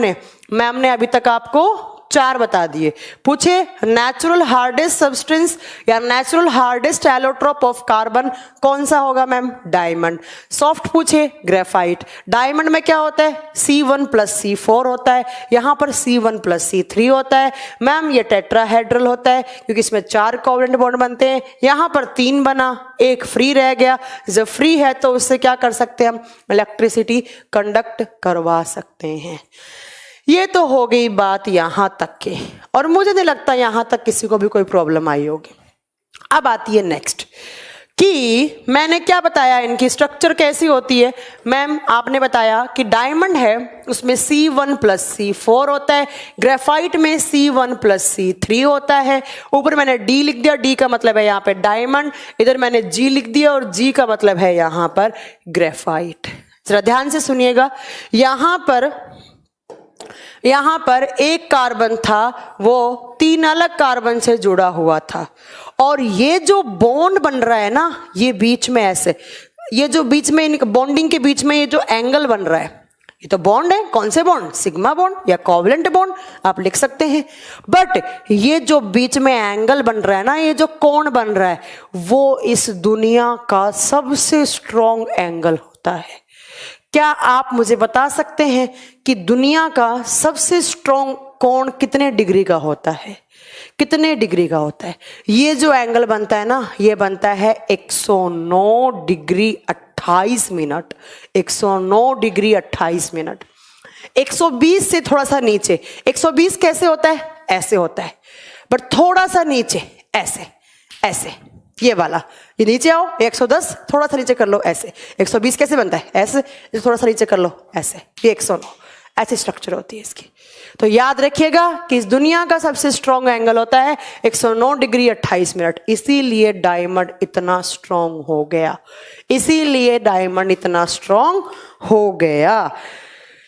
ने अभी तक आपको 4 बता दिए। पूछे नेचुरल हार्डेस्ट सब्सटेंस या natural hardest allotrope of carbon कौन सा होगा मैम, डायमंड। सॉफ्ट पूछे ग्रेफाइट। डायमंड में क्या होता है, C1 + C4 होता है, यहां पर C1 + C3 होता है मैम। ये टेट्राहेड्रल होता है क्योंकि इसमें 4 कोवलेंट बॉन्ड बनते हैं, यहां पर 3 बना, एक फ्री रह गया। जब फ्री है तो उससे क्या कर सकते हैं हम, इलेक्ट्रिसिटी कंडक्ट करवा सकते हैं। ये तो हो गई बात यहां तक के, और मुझे नहीं लगता यहां तक किसी को भी कोई प्रॉब्लम आई होगी। अब आती है नेक्स्ट कि मैंने क्या बताया, इनकी स्ट्रक्चर कैसी होती है मैम। आपने बताया कि डायमंड है उसमें C1 + C4 होता है, ग्रेफाइट में C1 + C3 होता है। ऊपर मैंने D लिख दिया, D का मतलब है यहाँ पे डायमंड, इधर मैंने G लिख दिया और G का मतलब है यहाँ पर ग्रेफाइट। जरा ध्यान से सुनिएगा, यहां पर एक कार्बन था वो 3 अलग कार्बन से जुड़ा हुआ था, और ये जो बॉन्ड बन रहा है ना, ये बीच में ऐसे, ये जो बीच में बॉन्डिंग के बीच में ये जो एंगल बन रहा है, ये तो बॉन्ड है, कौन से बॉन्ड, सिग्मा बॉन्ड या कोवलेंट बॉन्ड आप लिख सकते हैं। बट ये जो बीच में एंगल बन रहा है ना, ये जो कोण बन रहा है, वो इस दुनिया का सबसे स्ट्रॉन्ग एंगल होता है। क्या आप मुझे बता सकते हैं कि दुनिया का सबसे स्ट्रॉन्ग कोण कितने डिग्री का होता है, कितने डिग्री का होता है? ये जो एंगल बनता है ना, ये बनता है 109 डिग्री 28 मिनट, 109 डिग्री 28 मिनट। 120 से थोड़ा सा नीचे, 120 कैसे होता है, ऐसे होता है, बट थोड़ा सा नीचे ऐसे, ऐसे, ये वाला, ये नीचे आओ, 110 थोड़ा सा नीचे कर लो ऐसे। 120 कैसे बनता है, ऐसे, थोड़ा सा नीचे कर लो ऐसे, ये 109, ऐसी स्ट्रक्चर होती है इसकी। तो याद रखिएगा कि इस दुनिया का सबसे स्ट्रॉन्ग एंगल होता है 109 डिग्री 28 मिनट। इसीलिए डायमंड इतना स्ट्रॉन्ग हो गया, इसीलिए डायमंड इतना स्ट्रॉन्ग हो गया।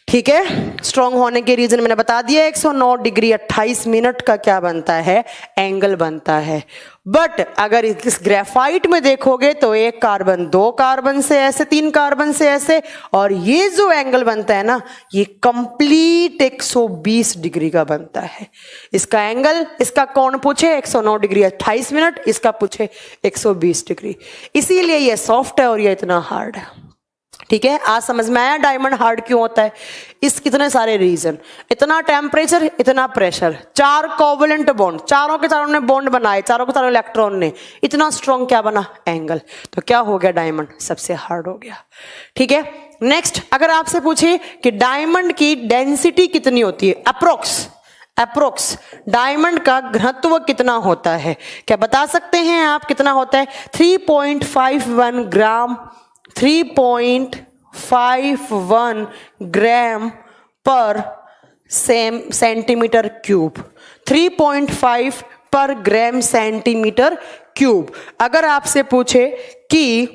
ठीक है, स्ट्रॉन्ग होने के रीजन मैंने बता दिया, 109 डिग्री 28 मिनट का क्या बनता है, एंगल बनता है। बट अगर इस ग्रेफाइट में देखोगे तो एक कार्बन 2 कार्बन से ऐसे, 3 कार्बन से ऐसे, और ये जो एंगल बनता है ना, ये कंप्लीट 120 डिग्री का बनता है। इसका एंगल, इसका कोण पूछे 109 डिग्री 28 मिनट, इसका पूछे 120 डिग्री। इसीलिए ये सॉफ्ट है और ये इतना हार्ड है। ठीक है, आज समझ में आया डायमंड हार्ड क्यों होता है? इस कितने सारे रीजन, इतना टेम्परेचर, इतना प्रेशर, 4 कोवलेंट बॉन्ड, चारों के चारों ने बॉन्ड बनाए, चारों के चारों इलेक्ट्रॉन ने, इतना स्ट्रॉन्ग क्या बना, एंगल। तो क्या हो गया, डायमंड सबसे हार्ड हो गया। ठीक है, नेक्स्ट अगर आपसे पूछे कि डायमंड की डेंसिटी कितनी होती है, अप्रोक्स डायमंड का घनत्व कितना होता है, क्या बता सकते हैं आप कितना होता है? 3.51 ग्राम, 3.51 ग्राम पर सेंटीमीटर क्यूब, 3.5 पर ग्राम सेंटीमीटर क्यूब। अगर आपसे पूछे कि,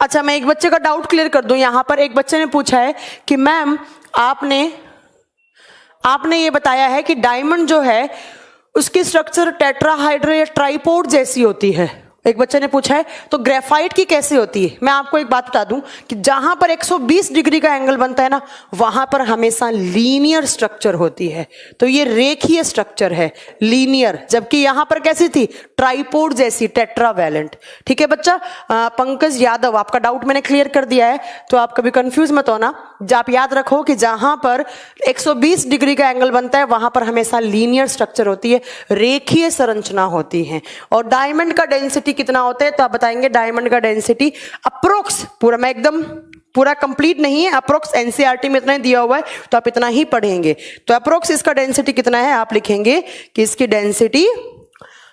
अच्छा मैं एक बच्चे का डाउट क्लियर कर दूं, यहां पर एक बच्चे ने पूछा है कि मैम आपने ये बताया है कि डायमंड जो है उसकी स्ट्रक्चर टेट्राहाइड्रल या ट्राइपोड जैसी होती है, एक बच्चे ने पूछा है, तो ग्रेफाइट की कैसे होती है? मैं आपको एक बात बता दूं कि जहां पर 120 डिग्री का एंगल बनता है ना, वहां पर हमेशा लीनियर स्ट्रक्चर होती है। तो ये रेखीय स्ट्रक्चर है, लीनियर, जबकि यहां पर कैसी थी, ट्राइपोड जैसी, टेट्रावैलेंट। ठीक है बच्चा, पंकज यादव, आपका डाउट मैंने क्लियर कर दिया है, तो आप कभी कंफ्यूज मत होना। आप याद रखो कि जहां पर 120 डिग्री का एंगल बनता है वहां पर हमेशा लीनियर स्ट्रक्चर होती है, रेखीय संरचना होती है। और डायमंड का डेंसिटी कितना होता है, तो आप बताएंगे डायमंड का डेंसिटी अप्रोक्स, पूरा मैं एकदम पूरा कंप्लीट नहीं है, अप्रोक्स एनसीईआरटी में इतना ही दिया हुआ है, तो आप इतना ही पढ़ेंगे। तो अप्रोक्स इसका डेंसिटी कितना है, आप लिखेंगे कि इसकी डेंसिटी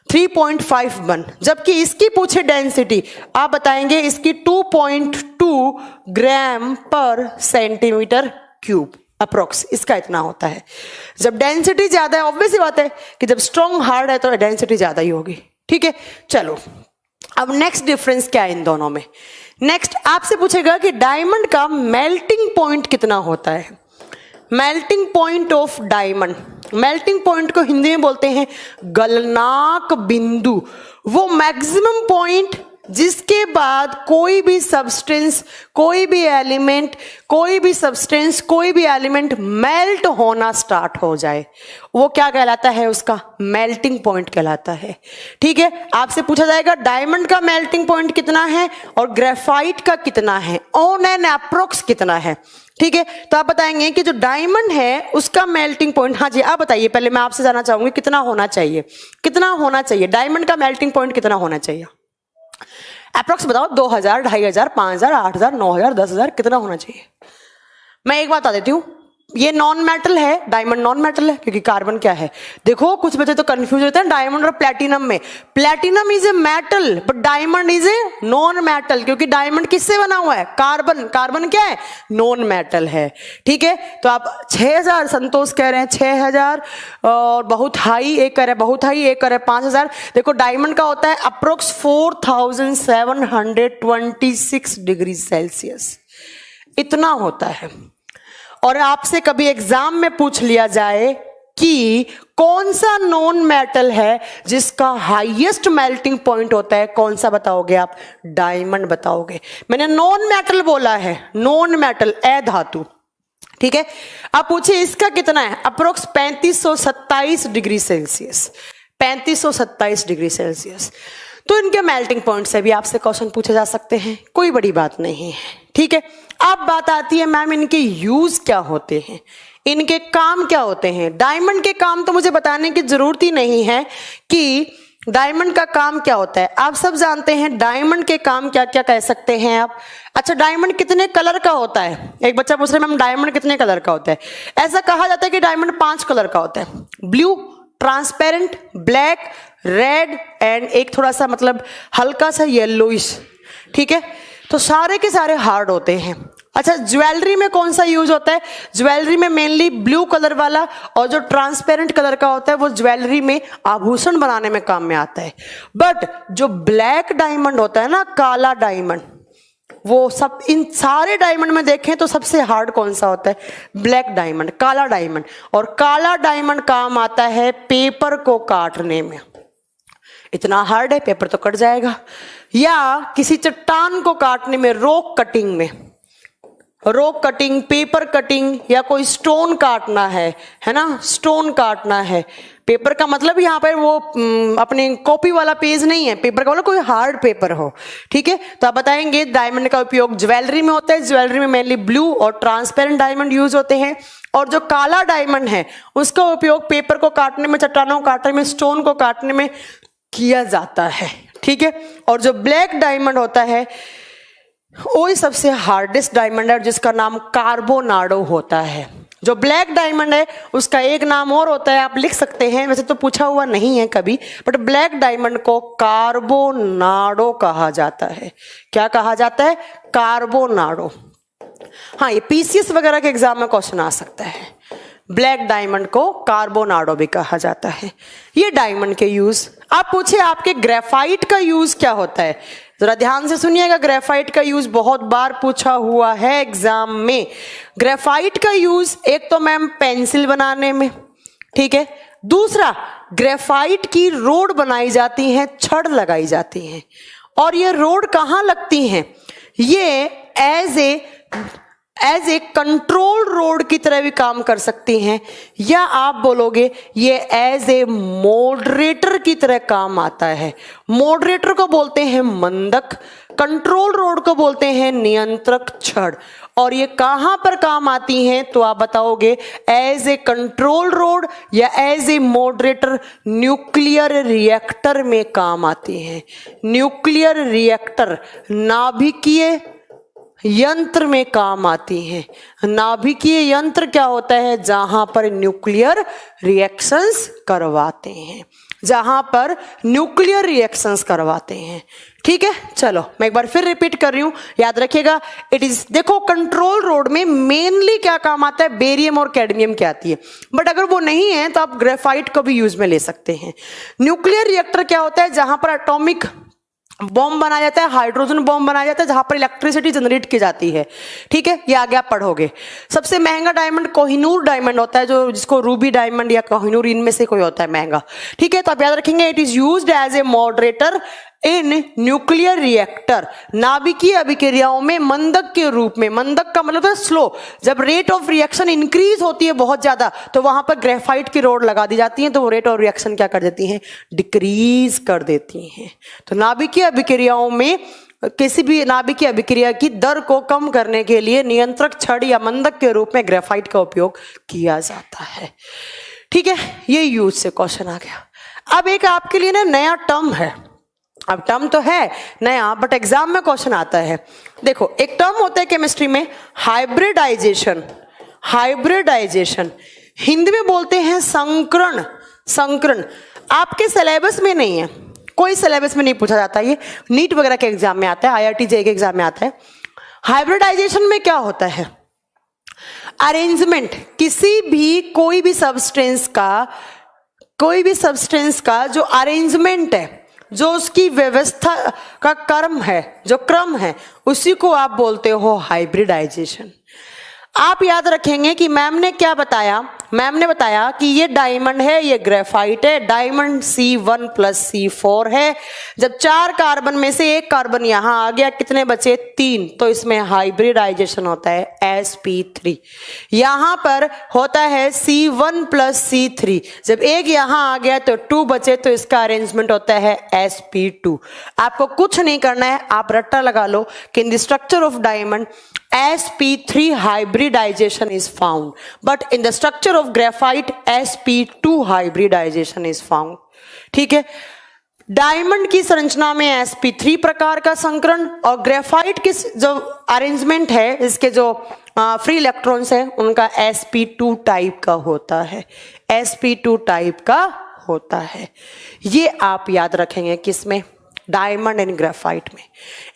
3.51, जबकि इसकी पूछे डेंसिटी, आप बताएंगे इसकी 2.2 ग्राम पर सेंटीमीटर क्यूब। अप्रोक्स इसका इतना होता है। जब डेंसिटी ज्यादा है, ऑब्वियस सी बात है कि जब स्ट्रॉन्ग हार्ड है तो डेंसिटी ज्यादा ही होगी। ठीक है, चलो अब नेक्स्ट डिफरेंस क्या है इन दोनों में। नेक्स्ट आपसे पूछेगा कि डायमंड का मेल्टिंग पॉइंट कितना होता है। Melting point of diamond, melting point को हिंदी में बोलते हैं गलनांक बिंदु। वो मैक्सिमम पॉइंट जिसके बाद कोई भी सब्सटेंस, कोई भी एलिमेंट, कोई भी सब्सटेंस, कोई भी एलिमेंट मेल्ट होना स्टार्ट हो जाए, वो क्या कहलाता है, उसका मेल्टिंग पॉइंट कहलाता है। ठीक है, आपसे पूछा जाएगा डायमंड का मेल्टिंग पॉइंट कितना है और ग्रेफाइट का कितना है, ऑन एन अप्रोक्स कितना है। ठीक है, तो आप बताएंगे कि जो डायमंड है उसका मेल्टिंग पॉइंट, हाँ जी आप बताइए, पहले मैं आपसे जानना चाहूंगी कितना होना चाहिए, कितना होना चाहिए डायमंड का मेल्टिंग पॉइंट कितना होना चाहिए, अप्रोक्स बताओ। 2000, 2500, 5000, 8000, 9000, 10000, कितना होना चाहिए। मैं एक बात बता देती हूँ, ये नॉन मेटल है, डायमंड नॉन मेटल है क्योंकि कार्बन क्या है। देखो कुछ बच्चे तो कंफ्यूज होते हैं डायमंड और प्लैटिनम में। Platinum is a metal but diamond is a non metal, क्योंकि डायमंड किससे बना हुआ है, कार्बन। कार्बन क्या है, नॉन मेटल है। ठीक है, तो आप 6000, संतोष कह रहे हैं 6000 और बहुत हाई, एक कह रहे हैं बहुत हाई, एक कह रहे हैं 5000। देखो डायमंड का होता है अप्रोक्स 4726 डिग्री सेल्सियस, इतना होता है। और आपसे कभी एग्जाम में पूछ लिया जाए कि कौन सा नॉन मेटल है जिसका हाईएस्ट मेल्टिंग पॉइंट होता है, कौन सा बताओगे आप, डायमंड बताओगे। मैंने नॉन मेटल बोला है, नॉन मेटल अधातु। ठीक है, आप पूछिए इसका कितना है, approx 3527 degree Celsius, 3527 degree Celsius. तो इनके मेल्टिंग पॉइंट से भी आपसे क्वेश्चन पूछे जा सकते हैं, कोई बड़ी बात नहीं है। ठीक है, अब बात आती है मैम इनके यूज क्या होते हैं, इनके काम क्या होते हैं। डायमंड के काम तो मुझे बताने की जरूरत ही नहीं है कि डायमंड का काम क्या होता है, आप सब जानते हैं डायमंड के काम क्या क्या कह सकते हैं आप। अच्छा, डायमंड कितने कलर का होता है, एक बच्चा पूछ रहा है मैम डायमंड कितने कलर का होता है। ऐसा कहा जाता है कि डायमंड 5 कलर का होता है, blue, transparent, black, red and एक थोड़ा सा मतलब हल्का सा येलोइश। ठीक है, तो सारे के सारे हार्ड होते हैं। अच्छा, ज्वेलरी में कौन सा यूज होता है, ज्वेलरी में मेनली ब्लू कलर वाला, और जो ट्रांसपेरेंट कलर का होता है वो ज्वेलरी में आभूषण बनाने में काम में आता है। बट जो ब्लैक डायमंड होता है ना, काला डायमंड, वो सब इन सारे डायमंड में देखें तो सबसे हार्ड कौन सा होता है, ब्लैक डायमंड, काला डायमंड। और काला डायमंड काम आता है पेपर को काटने में, इतना हार्ड है पेपर तो कट जाएगा, या किसी चट्टान को काटने में, रॉक कटिंग में, रॉक कटिंग, पेपर कटिंग, या कोई स्टोन काटना है ना, स्टोन काटना है। पेपर का मतलब यहाँ पर वो अपने कॉपी वाला पेज नहीं है, पेपर का मतलब कोई हार्ड पेपर हो। ठीक है, तो आप बताएंगे डायमंड का उपयोग ज्वेलरी में होता है, ज्वेलरी में मेनली ब्लू और ट्रांसपेरेंट डायमंड यूज होते हैं। और जो काला डायमंड है उसका उपयोग पेपर को काटने में, चट्टानों को काटने में, स्टोन को काटने में किया जाता है। ठीक है, और जो ब्लैक डायमंड होता है वही सबसे हार्डेस्ट डायमंड है जिसका नाम कार्बोनाडो होता है। जो ब्लैक डायमंड है उसका एक नाम और होता है, आप लिख सकते हैं, वैसे तो पूछा हुआ नहीं है कभी, बट ब्लैक डायमंड को कार्बोनाडो कहा जाता है। क्या कहा जाता है, कार्बोनाडो। हाँ, ये पीसीएस वगैरह के एग्जाम में क्वेश्चन आ सकता है, ब्लैक डायमंड को कार्बोनाडो भी कहा जाता है। ये डायमंड के यूज। आप पूछे आपके ग्रेफाइट का यूज क्या होता है, जरा ध्यान से सुनिएगा, ग्रेफाइट का यूज बहुत बार पूछा हुआ है एग्जाम में। ग्रेफाइट का यूज एक तो मैम पेंसिल बनाने में, ठीक है, दूसरा ग्रेफाइट की रोड बनाई जाती है, छड़ लगाई जाती है। और ये रोड कहाँ लगती हैं, ये एज ए कंट्रोल रोड की तरह भी काम कर सकती हैं, या आप बोलोगे ये एज ए मॉडरेटर की तरह काम आता है। मॉडरेटर को बोलते हैं मंदक, कंट्रोल रोड को बोलते हैं नियंत्रक छड़। और ये कहां पर काम आती हैं तो आप बताओगे एज ए कंट्रोल रोड या as a moderator nuclear reactor में काम आती हैं। न्यूक्लियर रिएक्टर नाभिकीय यंत्र में काम आती हैं। नाभिकीय यंत्र क्या होता है, जहां पर न्यूक्लियर रिएक्शंस करवाते हैं। जहां पर न्यूक्लियर रिएक्शंस करवाते हैं। ठीक है, चलो मैं एक बार फिर रिपीट कर रही हूं, याद रखिएगा। इट इज, देखो कंट्रोल रोड में मेनली क्या काम आता है, बेरियम और कैडमियम की आती है, बट अगर वो नहीं है तो आप ग्रेफाइट को भी यूज में ले सकते हैं। न्यूक्लियर रिएक्टर क्या होता है, जहां पर एटॉमिक बॉम्ब बनाया जाता है, हाइड्रोजन बॉम्ब बनाया जाता है, जहां पर इलेक्ट्रिसिटी जनरेट की जाती है। ठीक है, ये आगे आप पढ़ोगे। सबसे महंगा डायमंड कोहिनूर डायमंड होता है, जो जिसको रूबी डायमंड या कोहिनूर इनमें से कोई होता है महंगा। ठीक है, तो आप याद रखेंगे it is used as a moderator in nuclear reactor, नाभिकीय अभिक्रियाओं में मंदक के रूप में। मंदक का मतलब है स्लो। जब रेट ऑफ रिएक्शन इंक्रीज होती है बहुत ज्यादा, तो वहां पर ग्रेफाइट की रोड लगा दी जाती है, तो वो रेट ऑफ रिएक्शन क्या कर देती है, डिक्रीज कर देती हैं। तो नाभिकीय अभिक्रियाओं में किसी भी नाभिकीय अभिक्रिया की दर को कम करने के लिए नियंत्रक छड़ या मंदक के रूप में ग्रेफाइट का उपयोग किया जाता है। ठीक है, ये यूज से क्वेश्चन आ गया। अब एक आपके लिए ना नया टर्म है, अब टर्म तो है नया बट एग्जाम में क्वेश्चन आता है। देखो एक टर्म होता है केमिस्ट्री में हाइब्रिडाइजेशन। हाइब्रिडाइजेशन हिंदी में बोलते हैं संकरण। संकरण आपके सिलेबस में नहीं है, कोई सिलेबस में नहीं पूछा जाता, ये नीट वगैरह के एग्जाम में आता है, IIT JEE के एग्जाम में आता है। हाइब्रिडाइजेशन में क्या होता है, अरेंजमेंट किसी भी कोई भी सब्सटेंस का जो अरेंजमेंट है, जो उसकी व्यवस्था का क्रम है, जो क्रम है, उसी को आप बोलते हो हाइब्रिडाइजेशन। आप याद रखेंगे कि मैम ने क्या बताया, मैम ने बताया कि ये डायमंड है, ये ग्रेफाइट है, डायमंड C1 + C4 है। जब 4 कार्बन में से एक कार्बन यहां आ गया, कितने बचे, 3, तो इसमें हाइब्रिडाइजेशन होता है sp3। यहां पर होता है C1 + C3, जब एक यहां आ गया तो 2 बचे, तो इसका अरेंजमेंट होता है sp2। आपको कुछ नहीं करना है, आप रट्टा लगा लो कि in the structure of diamond sp3 hybridization is found, but in the structure of graphite sp2 hybridization is found। ठीक है, डायमंड की संरचना में sp3 प्रकार का संकरण और ग्रेफाइट की जो अरेंजमेंट है, इसके जो फ्री इलेक्ट्रॉन्स है, उनका sp2 टाइप का होता है, sp2 टाइप का होता है। ये आप याद रखेंगे किसमें, डायमंड एंड ग्रेफाइट में।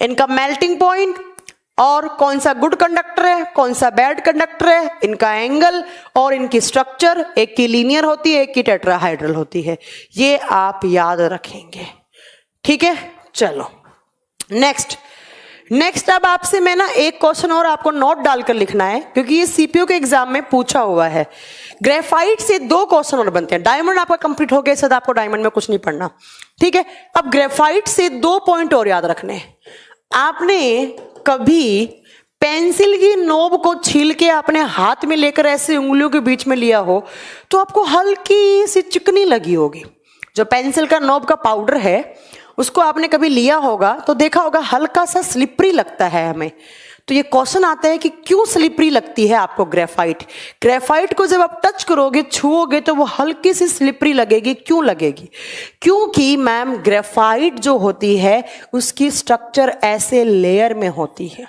इनका मेल्टिंग पॉइंट और कौन सा गुड कंडक्टर है, कौन सा बैड कंडक्टर है, इनका एंगल और इनकी स्ट्रक्चर, एक की लीनियर होती है, एक की टेट्राहाइड्रल होती है, ये आप याद रखेंगे। ठीक है, चलो नेक्स्ट अब आपसे मैं ना एक क्वेश्चन और आपको नोट डालकर लिखना है, क्योंकि ये सीपीयू के एग्जाम में पूछा हुआ है। ग्रेफाइट से 2 क्वेश्चन और बनते हैं। डायमंड आपका कंप्लीट हो गया, इससे आपको डायमंड में कुछ नहीं पढ़ना। ठीक है, अब ग्रेफाइट से 2 पॉइंट और याद रखने हैं। आपने कभी पेंसिल की नोब को छील के अपने हाथ में लेकर ऐसे उंगलियों के बीच में लिया हो, तो आपको हल्की सी चिकनी लगी होगी। जो पेंसिल का नोब का पाउडर है, उसको आपने कभी लिया होगा तो देखा होगा हल्का सा स्लिपरी लगता है हमें। तो ये क्वेश्चन आता है कि क्यों स्लिपरी लगती है आपको ग्रेफाइट। ग्रेफाइट को जब आप टच करोगे, छुओगे, तो वो हल्की सी स्लिपरी लगेगी। क्यों लगेगी, क्योंकि मैम ग्रेफाइट जो होती है उसकी स्ट्रक्चर ऐसे लेयर में होती है,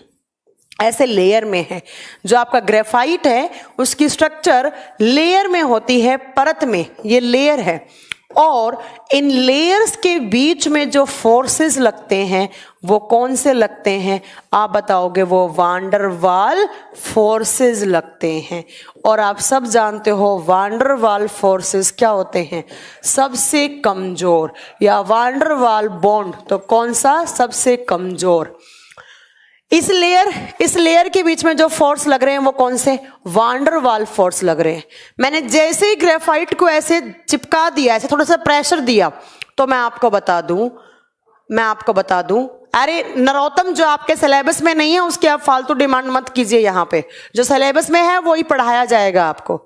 ऐसे लेयर में है। जो आपका ग्रेफाइट है उसकी स्ट्रक्चर लेयर में होती है, परत में, ये लेयर है। और इन लेयर्स के बीच में जो फोर्सेस लगते हैं वो कौन से लगते हैं, आप बताओगे, वो वांडर वाल फोर्सेस लगते हैं। और आप सब जानते हो वांडर वाल फोर्सेस क्या होते हैं, सबसे कमजोर, या वांडर वाल बॉन्ड तो कौन सा, सबसे कमजोर। इस लेयर के बीच में जो फोर्स लग रहे हैं वो कौन से, वांडर वाल फोर्स लग रहे हैं। मैंने जैसे ही ग्रेफाइट को ऐसे चिपका दिया, ऐसे थोड़ा सा प्रेशर दिया, तो मैं आपको बता दूं, अरे नरोत्तम, जो आपके सिलेबस में नहीं है उसकी आप फालतू डिमांड मत कीजिए। यहाँ पे जो सिलेबस में है वो ही पढ़ाया जाएगा आपको।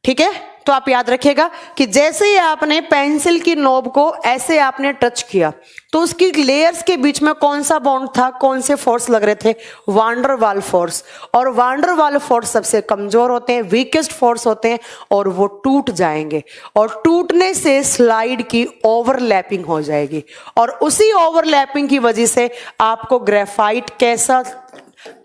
ठीक है, तो आप याद रखिएगा कि जैसे ही आपने पेंसिल की नोब को ऐसे आपने टच किया, तो उसकी लेयर्स के बीच में कौन सा बॉन्ड था, कौन से फोर्स लग रहे थे, वांडर वाल फोर्स। और वांडर वाल फोर्स सबसे कमजोर होते हैं, वीकेस्ट फोर्स होते हैं, और वो टूट जाएंगे। और टूटने से स्लाइड की ओवरलैपिंग हो जाएगी, और उसी ओवरलैपिंग की वजह से आपको ग्रेफाइट कैसा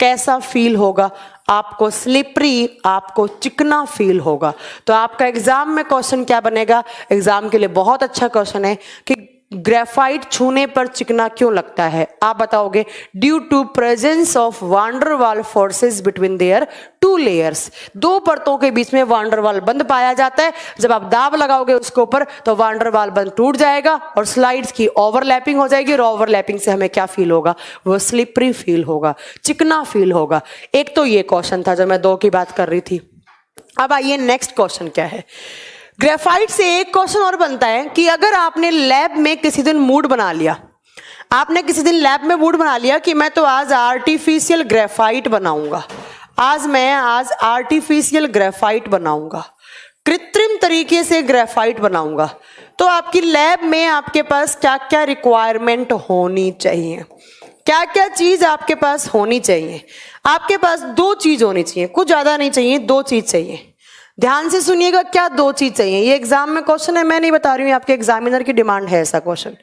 कैसा फील होगा? आपको स्लिपरी, आपको चिकना फील होगा। तो आपका एग्जाम में क्वेश्चन क्या बनेगा? एग्जाम के लिए बहुत अच्छा क्वेश्चन है कि ग्रेफाइट छूने पर चिकना क्यों लगता है? आप बताओगे due to presence of van der Waals forces between their two layers. दो परतों के बीच में वांडरवाल बंद पाया जाता है। जब आप दाब लगाओगे उसके ऊपर तो वांडरवाल बंद टूट जाएगा और स्लाइड्स की ओवरलैपिंग हो जाएगी, और ओवरलैपिंग से हमें क्या फील होगा? वो स्लिपरी फील होगा, चिकना फील होगा। एक तो ये क्वेश्चन था जो मैं 2 की बात कर रही थी। अब आइए नेक्स्ट क्वेश्चन क्या है। ग्रेफाइट से एक क्वेश्चन और बनता है कि अगर आपने लैब में किसी दिन मूड बना लिया, आपने किसी दिन लैब में मूड बना लिया कि मैं तो आज आर्टिफिशियल ग्रेफाइट बनाऊंगा, आज आर्टिफिशियल ग्रेफाइट बनाऊंगा, कृत्रिम तरीके से ग्रेफाइट बनाऊंगा, तो आपकी लैब में आपके पास क्या क्या रिक्वायरमेंट होनी चाहिए? क्या क्या चीज आपके पास होनी चाहिए? आपके पास 2 चीज होनी चाहिए, कुछ ज्यादा नहीं चाहिए, 2 चीज चाहिए। ध्यान से सुनिएगा, क्या 2 चीज चाहिए? ये एग्जाम में क्वेश्चन है, मैं नहीं बता रही हूँ, आपके एग्जामिनर की डिमांड है ऐसा क्वेश्चन,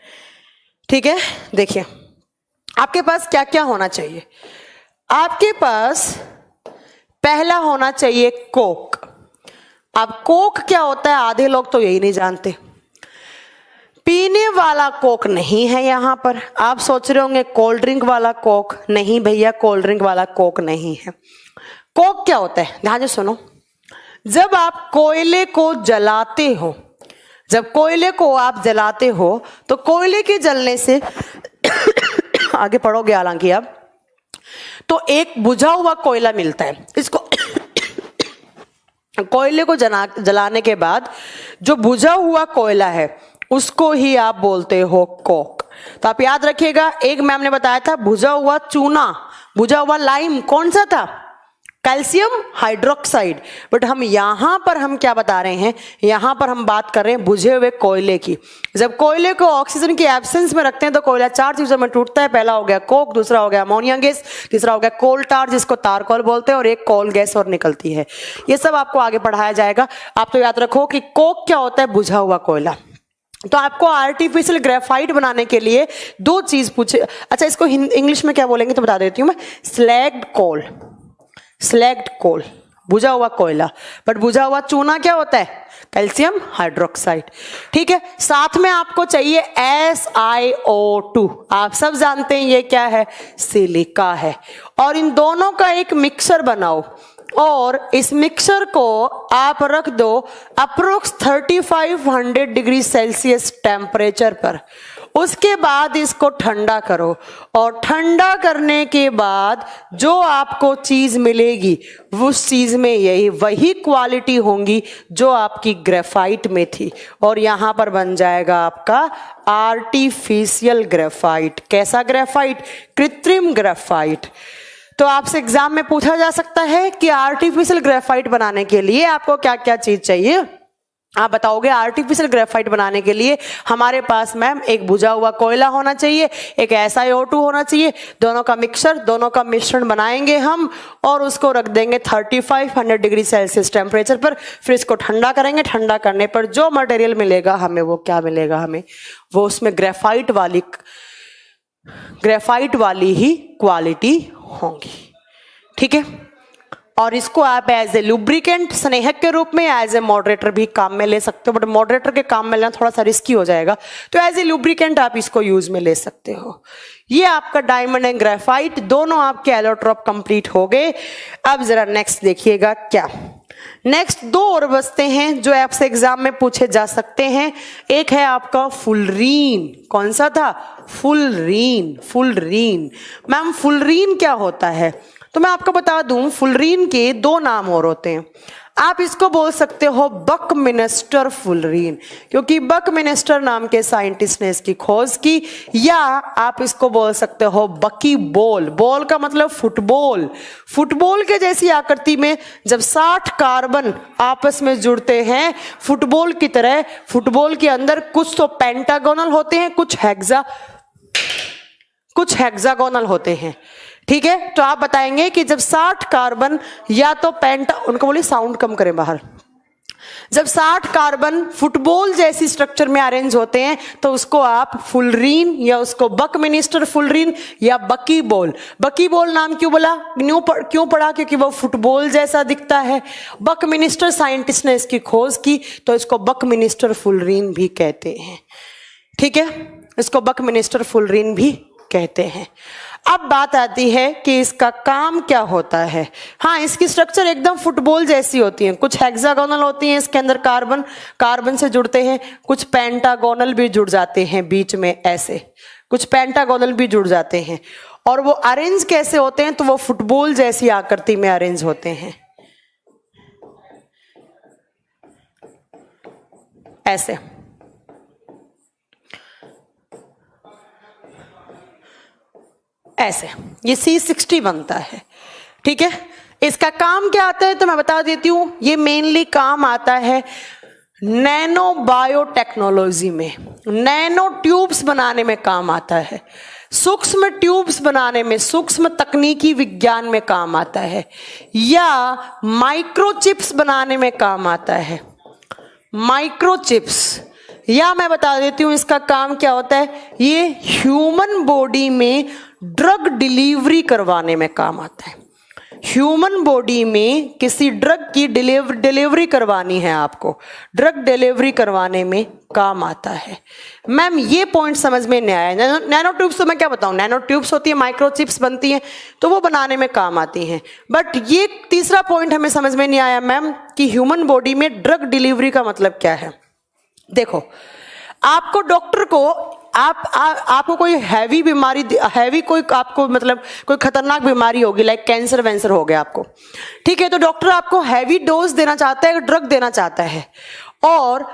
ठीक है? देखिए आपके पास क्या क्या होना चाहिए। आपके पास पहला होना चाहिए कोक। अब कोक क्या होता है आधे लोग तो यही नहीं जानते। पीने वाला कोक नहीं है यहां पर। आप सोच रहे होंगे कोल्ड ड्रिंक वाला कोक, नहीं भैया, कोल्ड ड्रिंक वाला कोक नहीं है। कोक क्या होता है? ध्यान से सुनो। जब आप कोयले को जलाते हो, जब कोयले को आप जलाते हो तो कोयले के जलने से आगे पढ़ोगे हालांकि आप, तो एक बुझा हुआ कोयला मिलता है। इसको कोयले को जलाने के बाद जो बुझा हुआ कोयला है उसको ही आप बोलते हो कोक। तो आप याद रखिएगा, एक मैम ने बताया था बुझा हुआ चूना, बुझा हुआ लाइम कौन सा था? Calcium hydroxide. बट यहां पर हम क्या बता रहे हैं? यहां पर हम बात कर रहे हैं बुझे हुए कोयले की। जब कोयले को ऑक्सीजन की एब्सेंस में रखते हैं तो कोयला 4 चीजों में टूटता है। पहला हो गया कोक, दूसरा हो गया अमोनिया गैस, तीसरा हो गया कोल टार जिसको तारकोल बोलते हैं, और एक कोल गैस और निकलती है। ये सब आपको आगे पढ़ाया जाएगा। आप तो याद रखो कि कोक क्या होता है? बुझा हुआ कोयला। तो आपको आर्टिफिशियल ग्रेफाइट बनाने के लिए 2 चीज पूछे। अच्छा, इसको इंग्लिश में क्या बोलेंगे तो बता देती हूं मैं। स्लैग्ड कोल, स्लैग्ड कोल, बुझा हुआ कोयला। बट बुझा हुआ चूना क्या होता है? Calcium hydroxide. ठीक है, साथ में आपको चाहिए SiO2। आप सब जानते हैं ये क्या है? सिलिका है। और इन दोनों का एक मिक्सर बनाओ और इस मिक्सर को आप रख दो अप्रोक्स 3500 डिग्री सेल्सियस टेम्परेचर पर। उसके बाद इसको ठंडा करो, और ठंडा करने के बाद जो आपको चीज मिलेगी उस चीज में वही क्वालिटी होंगी जो आपकी ग्रेफाइट में थी, और यहां पर बन जाएगा आपका आर्टिफिशियल ग्रेफाइट। कैसा ग्रेफाइट? कृत्रिम ग्रेफाइट। तो आपसे एग्जाम में पूछा जा सकता है कि आर्टिफिशियल ग्रेफाइट बनाने के लिए आपको क्या क्या चीज चाहिए? आप बताओगे आर्टिफिशियल ग्रेफाइट बनाने के लिए हमारे पास मैम एक बुझा हुआ कोयला होना चाहिए, एक SiO2 होना चाहिए, दोनों का मिक्सर, दोनों का मिश्रण बनाएंगे हम और उसको रख देंगे 3500 डिग्री सेल्सियस टेम्परेचर पर। फिर इसको ठंडा करेंगे। ठंडा करने पर जो मटेरियल मिलेगा हमें, वो क्या मिलेगा हमें? वो उसमें ग्रेफाइट वाली ही क्वालिटी होंगी। ठीक है, और इसको आप एज ए लुब्रिकेंट, स्नेहक के रूप में, एज ए मॉडरेटर भी काम में ले सकते हो। बट मॉडरेटर के काम में लेना थोड़ा सा रिस्की हो जाएगा, तो एज ए लुब्रिकेंट आप इसको यूज में ले सकते हो। ये आपका डायमंड एंड ग्रेफाइट दोनों आपके एलोट्रॉप कंप्लीट हो गए। अब जरा नेक्स्ट देखिएगा क्या। नेक्स्ट 2 और बचते हैं जो आपसे एग्जाम में पूछे जा सकते हैं। एक है आपका फुलरीन। कौन सा था? फुलरीन। फुलरीन मैम, फुलरीन क्या होता है? तो मैं आपको बता दूं, फुलरीन के 2 नाम और होते हैं। आप इसको बोल सकते हो बकमिनिस्टर फुलरीन, क्योंकि बकमिनिस्टर नाम के साइंटिस्ट ने इसकी खोज की, या आप इसको बोल सकते हो बकी बॉल। बॉल का मतलब फुटबॉल। फुटबॉल के जैसी आकृति में जब 60 कार्बन आपस में जुड़ते हैं फुटबॉल की तरह, फुटबॉल के अंदर कुछ तो पेंटागोनल होते हैं, कुछ हेक्सागोनल होते हैं। ठीक है, तो आप बताएंगे कि जब 60 कार्बन या तो उनको बोलिए साउंड कम करें बाहर, जब 60 कार्बन फुटबॉल जैसी स्ट्रक्चर में अरेंज होते हैं तो उसको आप फुलरीन या उसको बकमिनिस्टर फुलरीन या बकीबॉल नाम क्यों बोला, क्यों पड़ा, क्योंकि वो फुटबॉल जैसा दिखता है। बकमिनिस्टर साइंटिस्ट ने इसकी खोज की तो इसको बकमिनिस्टर फुलरीन भी कहते हैं। ठीक है, इसको बकमिनिस्टर फुलरीन भी कहते हैं। अब बात आती है कि इसका काम क्या होता है। हाँ, इसकी स्ट्रक्चर एकदम फुटबॉल जैसी होती है, कुछ हेक्सागोनल होती हैं इसके अंदर, कार्बन से जुड़ते हैं, कुछ पेंटागोनल भी जुड़ जाते हैं बीच में, ऐसे कुछ पेंटागोनल भी जुड़ जाते हैं। और वो अरेंज कैसे होते हैं, तो वो फुटबॉल जैसी आकृति में अरेंज होते हैं, ऐसे। ऐसे ये C60 बनता है। ठीक है, इसका काम क्या आता है तो मैं बता देती हूं। ये मेनली काम आता है नैनो बायोटेक्नोलॉजी में, नैनो ट्यूब्स बनाने में काम आता है, सूक्ष्म ट्यूब्स बनाने में, सूक्ष्म तकनीकी विज्ञान में काम आता है, या माइक्रोचिप्स बनाने में काम आता है, माइक्रोचिप्स। या मैं बता देती हूं इसका काम क्या होता है, ये ह्यूमन बॉडी में ड्रग डिलीवरी करवाने में काम आता है। ह्यूमन बॉडी में किसी ड्रग की डिलीवरी करवानी है आपको, ड्रग डिलीवरी करवाने में काम आता है। मैम ये पॉइंट समझ में नहीं आया। नैनो ट्यूब्स तो मैं क्या बताऊं, नैनो ट्यूब्स होती है, माइक्रोचिप्स बनती हैं, तो वो बनाने में काम आती हैं। बट ये तीसरा पॉइंट हमें समझ में नहीं आया मैम कि ह्यूमन बॉडी में ड्रग डिलीवरी का मतलब क्या है। देखो, आपको डॉक्टर को आपको कोई हैवी बीमारी, हैवी कोई आपको मतलब कोई खतरनाक बीमारी होगी, लाइक कैंसर वैंसर हो गया आपको, ठीक है, तो डॉक्टर आपको हैवी डोज देना चाहता है, ड्रग देना चाहता है। और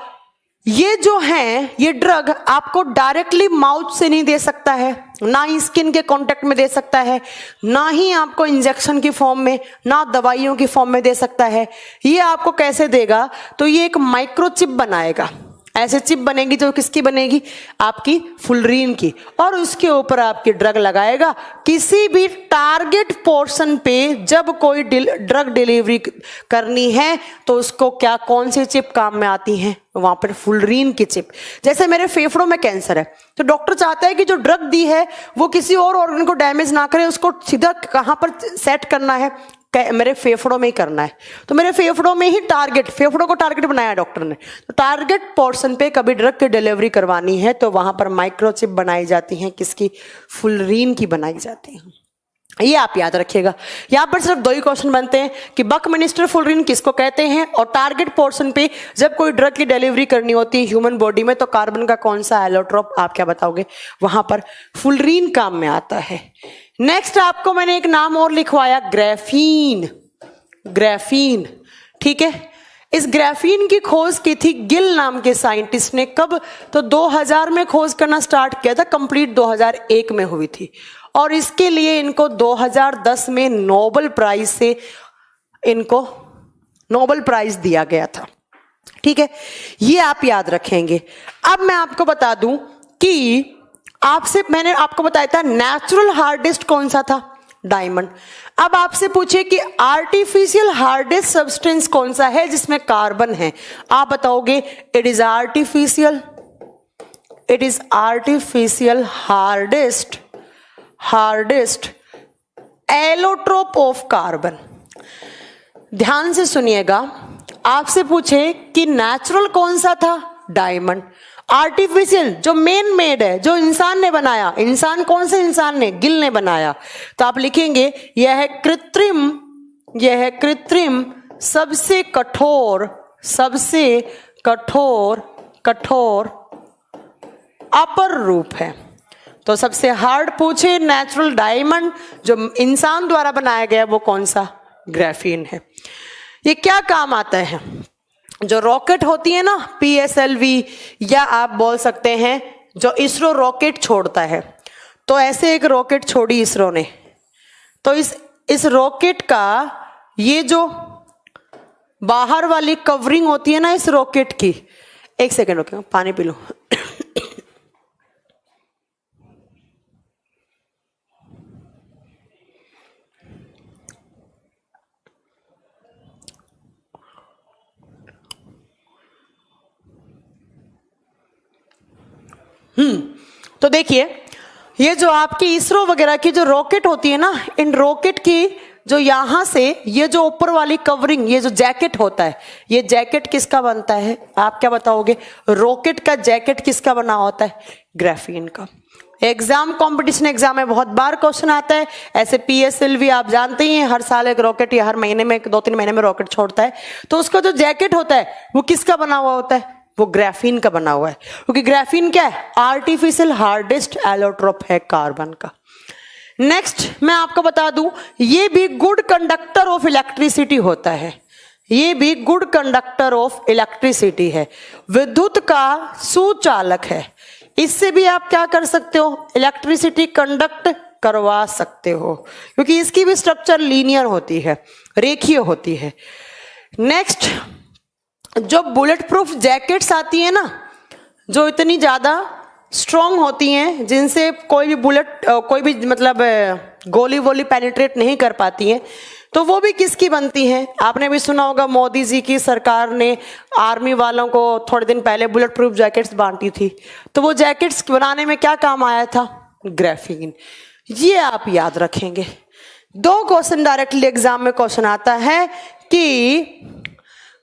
ये जो है, ये ड्रग आपको डायरेक्टली माउथ से नहीं दे सकता है, ना ही स्किन के कांटेक्ट में दे सकता है, ना ही आपको इंजेक्शन की फॉर्म में, ना दवाइयों की फॉर्म में दे सकता है। ये आपको कैसे देगा, तो ये एक माइक्रोचिप बनाएगा। ऐसे चिप बनेगी जो किसकी बनेगी, आपकी फुलरीन की, और उसके ऊपर आपकी ड्रग लगाएगा। किसी भी टारगेट पोर्शन पे जब कोई ड्रग डिलीवरी करनी है तो उसको क्या, कौन सी चिप काम में आती है, वहां पर फुलरीन की चिप। जैसे मेरे फेफड़ों में कैंसर है तो डॉक्टर चाहता है कि जो ड्रग दी है वो किसी और ऑर्गन को डैमेज ना करे, उसको सीधा कहां पर सेट करना है, मेरे फेफड़ों में ही करना है। तो मेरे फेफड़ों में ही फेफड़ों को टारगेट बनाया डॉक्टर ने, तो टारगेट पोर्शन पे कभी ड्रग की डिलीवरी करवानी है तो वहां पर माइक्रोचिप बनाई जाती हैं, किसकी, फुलरीन की बनाई जाती हैं। ये आप याद रखिएगा। यहां पर सिर्फ 2 ही क्वेश्चन बनते हैं कि बकमिनिस्टर फुलरीन किसको कहते हैं, और टारगेट पोर्शन पे जब कोई ड्रग की डिलीवरी करनी होती है ह्यूमन बॉडी में तो कार्बन का कौन सा एलोट्रोप आप क्या बताओगे, वहां पर फुलरीन काम में आता है। नेक्स्ट आपको मैंने एक नाम और लिखवाया, ग्राफीन। ग्राफीन, ठीक है, इस ग्राफीन की खोज की थी गिल नाम के साइंटिस्ट ने। कब, तो 2000 में खोज करना स्टार्ट किया था, कंप्लीट 2001 में हुई थी, और इसके लिए इनको 2010 में नोबेल प्राइज से इनको नोबेल प्राइज दिया गया था। ठीक है, ये आप याद रखेंगे। अब मैं आपको बता दूं कि मैंने आपको बताया था नेचुरल हार्डेस्ट कौन सा था, डायमंड। अब आपसे पूछे कि आर्टिफिशियल हार्डेस्ट सब्सटेंस कौन सा है जिसमें कार्बन है, आप बताओगे it is artificial hardest allotrope of carbon. ध्यान से सुनिएगा, आपसे पूछे कि नेचुरल कौन सा था, डायमंड। आर्टिफिशियल जो मेन मेड है, जो इंसान ने बनाया, इंसान कौन से इंसान ने, गिल ने बनाया, तो आप लिखेंगे यह है कृत्रिम सबसे कठोर अपर रूप है। तो सबसे हार्ड पूछे नेचुरल डायमंड, जो इंसान द्वारा बनाया गया वो कौन सा, ग्राफीन है। ये क्या काम आता है, जो रॉकेट होती है ना PSLV, या आप बोल सकते हैं जो इसरो रॉकेट छोड़ता है, तो ऐसे एक रॉकेट छोड़ी इसरो ने, तो इस रॉकेट का ये जो बाहर वाली कवरिंग होती है ना इस रॉकेट की, एक सेकेंड रुकिए, पानी पी लो। तो देखिए, ये जो आपकी इसरो वगैरह की जो रॉकेट होती है ना, इन रॉकेट की जो यहां से ये जो ऊपर वाली कवरिंग, ये जो जैकेट होता है, ये जैकेट किसका बनता है? आप क्या बताओगे? रॉकेट का जैकेट किसका बना होता है? ग्राफीन का। एग्जाम, कंपटीशन एग्जाम में बहुत बार क्वेश्चन आता है। ऐसे PSLV आप जानते ही हैं, हर साल एक रॉकेट या हर महीने में 2-3 महीने में रॉकेट छोड़ता है। तो उसका जो जैकेट होता है वो किसका बना हुआ होता है? वो ग्राफीन का बना हुआ है, क्योंकि ग्राफीन क्या है? आर्टिफिशियल हार्डेस्ट एलोट्रोप है कार्बन का। नेक्स्ट मैं आपको बता दूं, ये भी गुड कंडक्टर ऑफ इलेक्ट्रिसिटी होता है। ये भी गुड कंडक्टर ऑफ इलेक्ट्रिसिटी है, विद्युत का सुचालक है। इससे भी आप क्या कर सकते हो? इलेक्ट्रिसिटी कंडक्ट करवा सकते हो, क्योंकि इसकी भी स्ट्रक्चर लीनियर होती है, रेखीय होती है। नेक्स्ट, जो बुलेट प्रूफ जैकेट्स आती है ना, जो इतनी ज्यादा स्ट्रॉन्ग होती हैं, जिनसे कोई भी बुलेट, कोई भी मतलब गोली वोली पेनिट्रेट नहीं कर पाती है, तो वो भी किसकी बनती हैं? आपने भी सुना होगा, मोदी जी की सरकार ने आर्मी वालों को थोड़े दिन पहले बुलेट प्रूफ जैकेट्स बांटी थी। तो वो जैकेट्स बनाने में क्या काम आया था? ग्राफीन। ये आप याद रखेंगे। 2 क्वेश्चन डायरेक्टली एग्जाम में क्वेश्चन आता है कि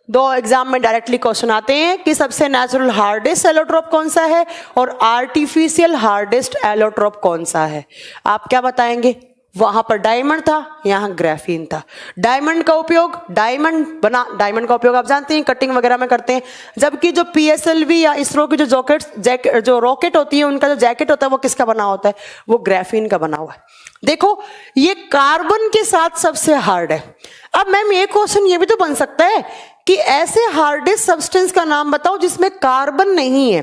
2 एग्जाम में डायरेक्टली क्वेश्चन आते हैं कि सबसे नेचुरल हार्डेस्ट एलोट्रोप कौन सा है और आर्टिफिशियल हार्डेस्ट एलोट्रोप कौन सा है। आप क्या बताएंगे? वहां पर डायमंड था, यहां ग्राफीन था। डायमंड का उपयोग, डायमंड का उपयोग आप जानते हैं कटिंग वगैरह में करते हैं, जबकि जो PSLV या इसरो की जो रॉकेट होती है, उनका जो जैकेट होता है वो किसका बना होता है? वो ग्राफीन का बना हुआ है। देखो, ये कार्बन के साथ सबसे हार्ड है। अब मैम ये क्वेश्चन ये भी तो बन सकता है कि ऐसे हार्डेस्ट सब्सटेंस का नाम बताओ जिसमें कार्बन नहीं है,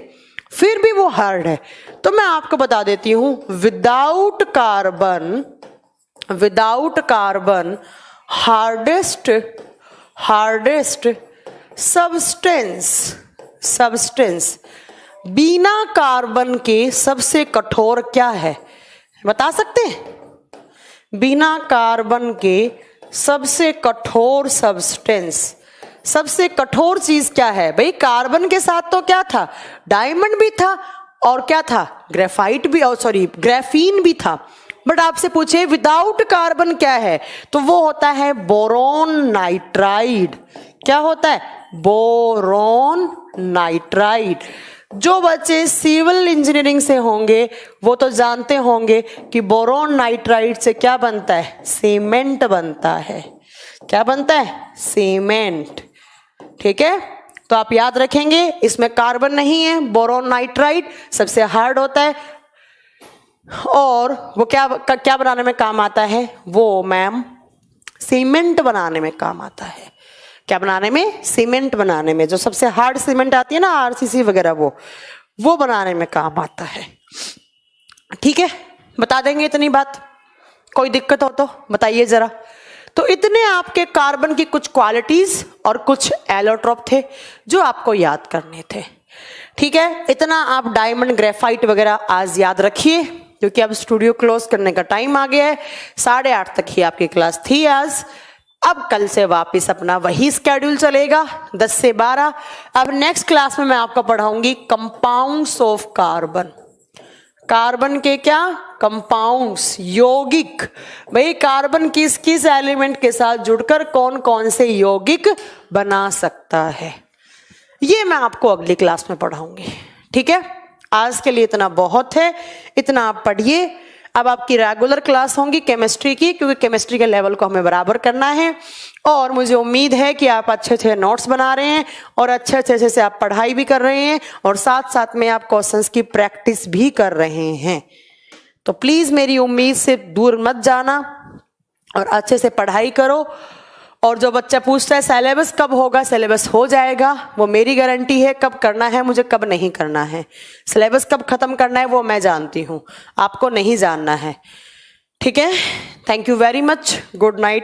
फिर भी वो हार्ड है। तो मैं आपको बता देती हूं, विदाउट कार्बन हार्डेस्ट सब्सटेंस बिना कार्बन के सबसे कठोर क्या है? बता सकते हैं? बिना कार्बन के सबसे कठोर सब्सटेंस, सबसे कठोर चीज क्या है? भाई कार्बन के साथ तो क्या था? डायमंड भी था, और क्या था? ग्रेफाइट भी, और सॉरी ग्राफीन भी था। बट आपसे पूछे विदाउट कार्बन क्या है, तो वो होता है बोरोन नाइट्राइड। क्या होता है? Boron nitride. जो बच्चे सिविल इंजीनियरिंग से होंगे वो तो जानते होंगे कि बोरोन नाइट्राइड से क्या बनता है? सीमेंट बनता है। क्या बनता है? सीमेंट। ठीक है, तो आप याद रखेंगे, इसमें कार्बन नहीं है, बोरोन नाइट्राइड सबसे हार्ड होता है, और वो क्या बनाने में काम आता है? वो मैम सीमेंट बनाने में काम आता है। क्या बनाने में? सीमेंट बनाने में। जो सबसे हार्ड सीमेंट आती है ना, RCC वगैरह, वो बनाने में काम आता है। ठीक है, बता देंगे इतनी बात। कोई दिक्कत हो तो बताइए जरा। तो इतने आपके कार्बन की कुछ क्वालिटीज और कुछ एलोट्रोप थे जो आपको याद करने थे। ठीक है, इतना आप डायमंड, ग्रेफाइट वगैरह आज याद रखिए, क्योंकि अब स्टूडियो क्लोज करने का टाइम आ गया है। 8:30 तक ही आपकी क्लास थी आज। अब कल से वापस अपना वही स्केड्यूल चलेगा, 10 से 12। अब नेक्स्ट क्लास में मैं आपको पढ़ाऊंगी कंपाउंड्स ऑफ कार्बन। कार्बन के क्या? कंपाउंड्स, यौगिक। भाई कार्बन किस किस एलिमेंट के साथ जुड़कर कौन कौन से यौगिक बना सकता है, ये मैं आपको अगली क्लास में पढ़ाऊंगी। ठीक है, आज के लिए इतना बहुत है, इतना आप पढ़िए। अब आपकी रेगुलर क्लास होंगी केमिस्ट्री की, क्योंकि केमिस्ट्री के लेवल को हमें बराबर करना है, और मुझे उम्मीद है कि आप अच्छे अच्छे नोट्स बना रहे हैं और अच्छे अच्छे से आप पढ़ाई भी कर रहे हैं, और साथ साथ में आप क्वेश्चंस की प्रैक्टिस भी कर रहे हैं। तो प्लीज मेरी उम्मीद से दूर मत जाना और अच्छे से पढ़ाई करो। और जो बच्चा पूछता है सिलेबस कब होगा, सिलेबस हो जाएगा, वो मेरी गारंटी है। कब करना है मुझे, कब नहीं करना है, सिलेबस कब खत्म करना है वो मैं जानती हूँ, आपको नहीं जानना है। ठीक है, thank you very much, good night.